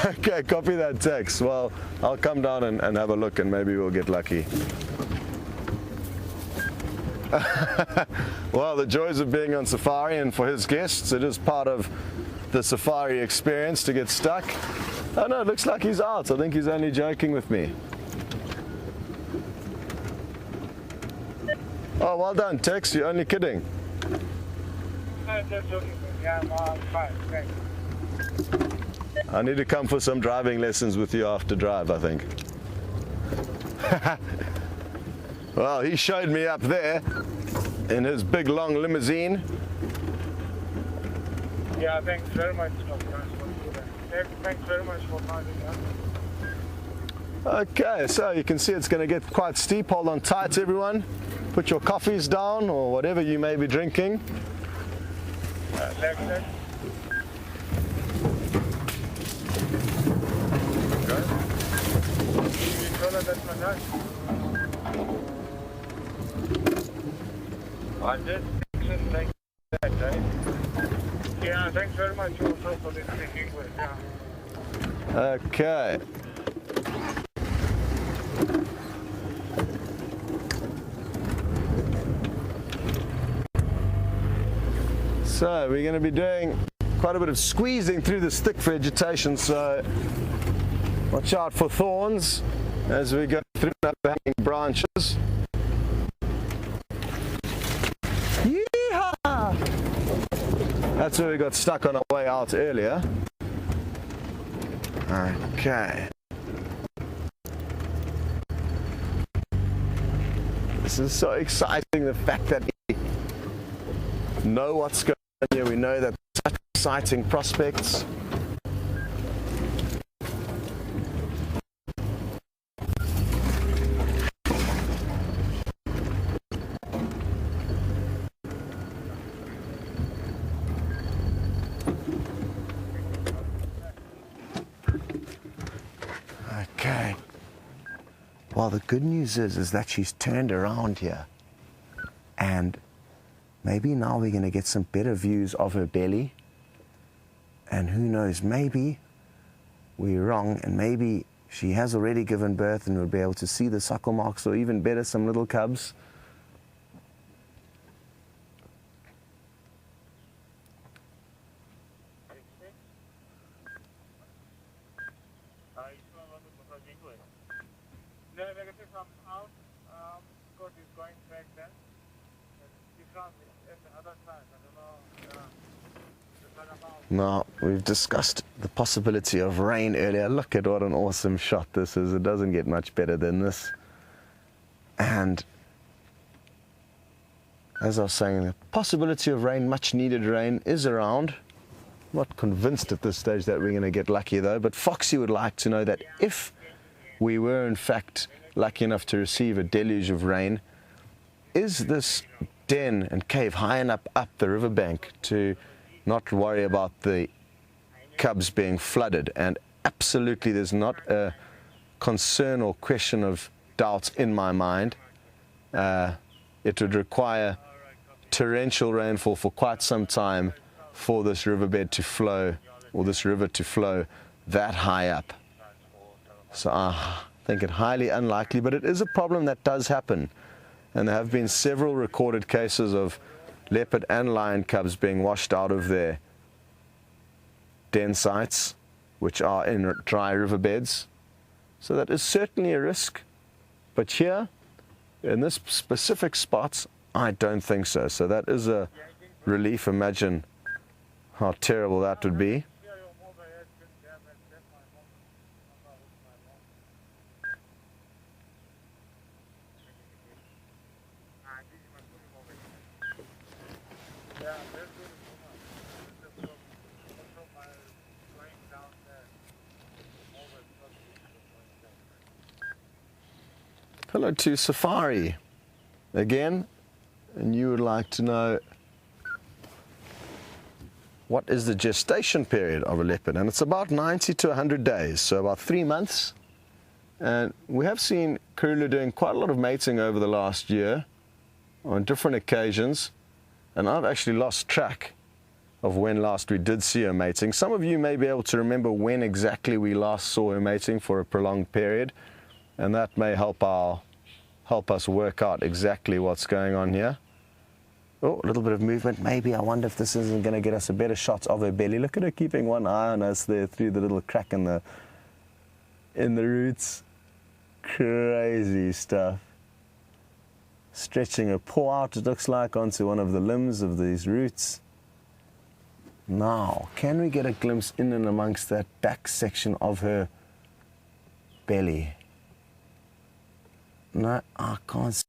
Okay, copy that, Tex. Well, I'll come down and have a look, and maybe we'll get lucky. Well, the joys of being on safari, and for his guests, it is part of the safari experience to get stuck. Oh no, it looks like he's out. I think he's only joking with me. Oh, well done, Tex. You're only kidding. I'm just joking. Yeah, I'm fine. Thanks. I need to come for some driving lessons with you after drive, I think. Well, he showed me up there in his big long limousine. Yeah, thanks very much, Scott. Thanks very much for finding us. Okay, so you can see it's going to get quite steep. Hold on tight, everyone. Put your coffees down or whatever you may be drinking. Left. I did. Thanks for that, eh? Yeah, thanks very much also for this speaking with. Yeah. Okay. So we're going to be doing quite a bit of squeezing through this thick vegetation, so watch out for thorns as we go through overhanging branches. Yeehaw! That's where we got stuck on our way out earlier. Okay. This is so exciting, the fact that we know what's going on here. We know that such exciting prospects. Okay. Well, the good news is that she's turned around here, and maybe now we're going to get some better views of her belly. And who knows, maybe we're wrong, and maybe she has already given birth and we'll be able to see the suckle marks, or even better, some little cubs. No, negative from out. Scott is going back then. He found it at the other side. I don't know. Now, we've discussed the possibility of rain earlier. Look at what an awesome shot this is. It doesn't get much better than this. And as I was saying, the possibility of rain, much needed rain, is around. I'm not convinced at this stage that we're going to get lucky though, but Foxy would like to know that if we were in fact lucky enough to receive a deluge of rain, is this den and cave high enough up the riverbank to not worry about the cubs being flooded? And absolutely, there's not a concern or question of doubt in my mind. It would require torrential rainfall for quite some time for this riverbed to flow, or this river to flow that high up. So I think it highly unlikely, but it is a problem that does happen. And there have been several recorded cases of leopard and lion cubs being washed out of their den sites, which are in dry riverbeds. So that is certainly a risk. But here, in this specific spot, I don't think so. So that is a relief. Imagine how terrible that would be. Hello to Safari again, and you would like to know what is the gestation period of a leopard, and it's about 90 to 100 days, so about 3 months. And we have seen Karula doing quite a lot of mating over the last year on different occasions, and I've actually lost track of when last we did see her mating. Some of you may be able to remember when exactly we last saw her mating for a prolonged period, and that may help us work out exactly what's going on here. Oh, a little bit of movement. Maybe I wonder if this isn't going to get us a better shot of her belly. Look at her keeping one eye on us there through the little crack in the roots. Crazy stuff. Stretching her paw out, it looks like, onto one of the limbs of these roots. Now, can we get a glimpse in and amongst that back section of her belly? No, I can't see.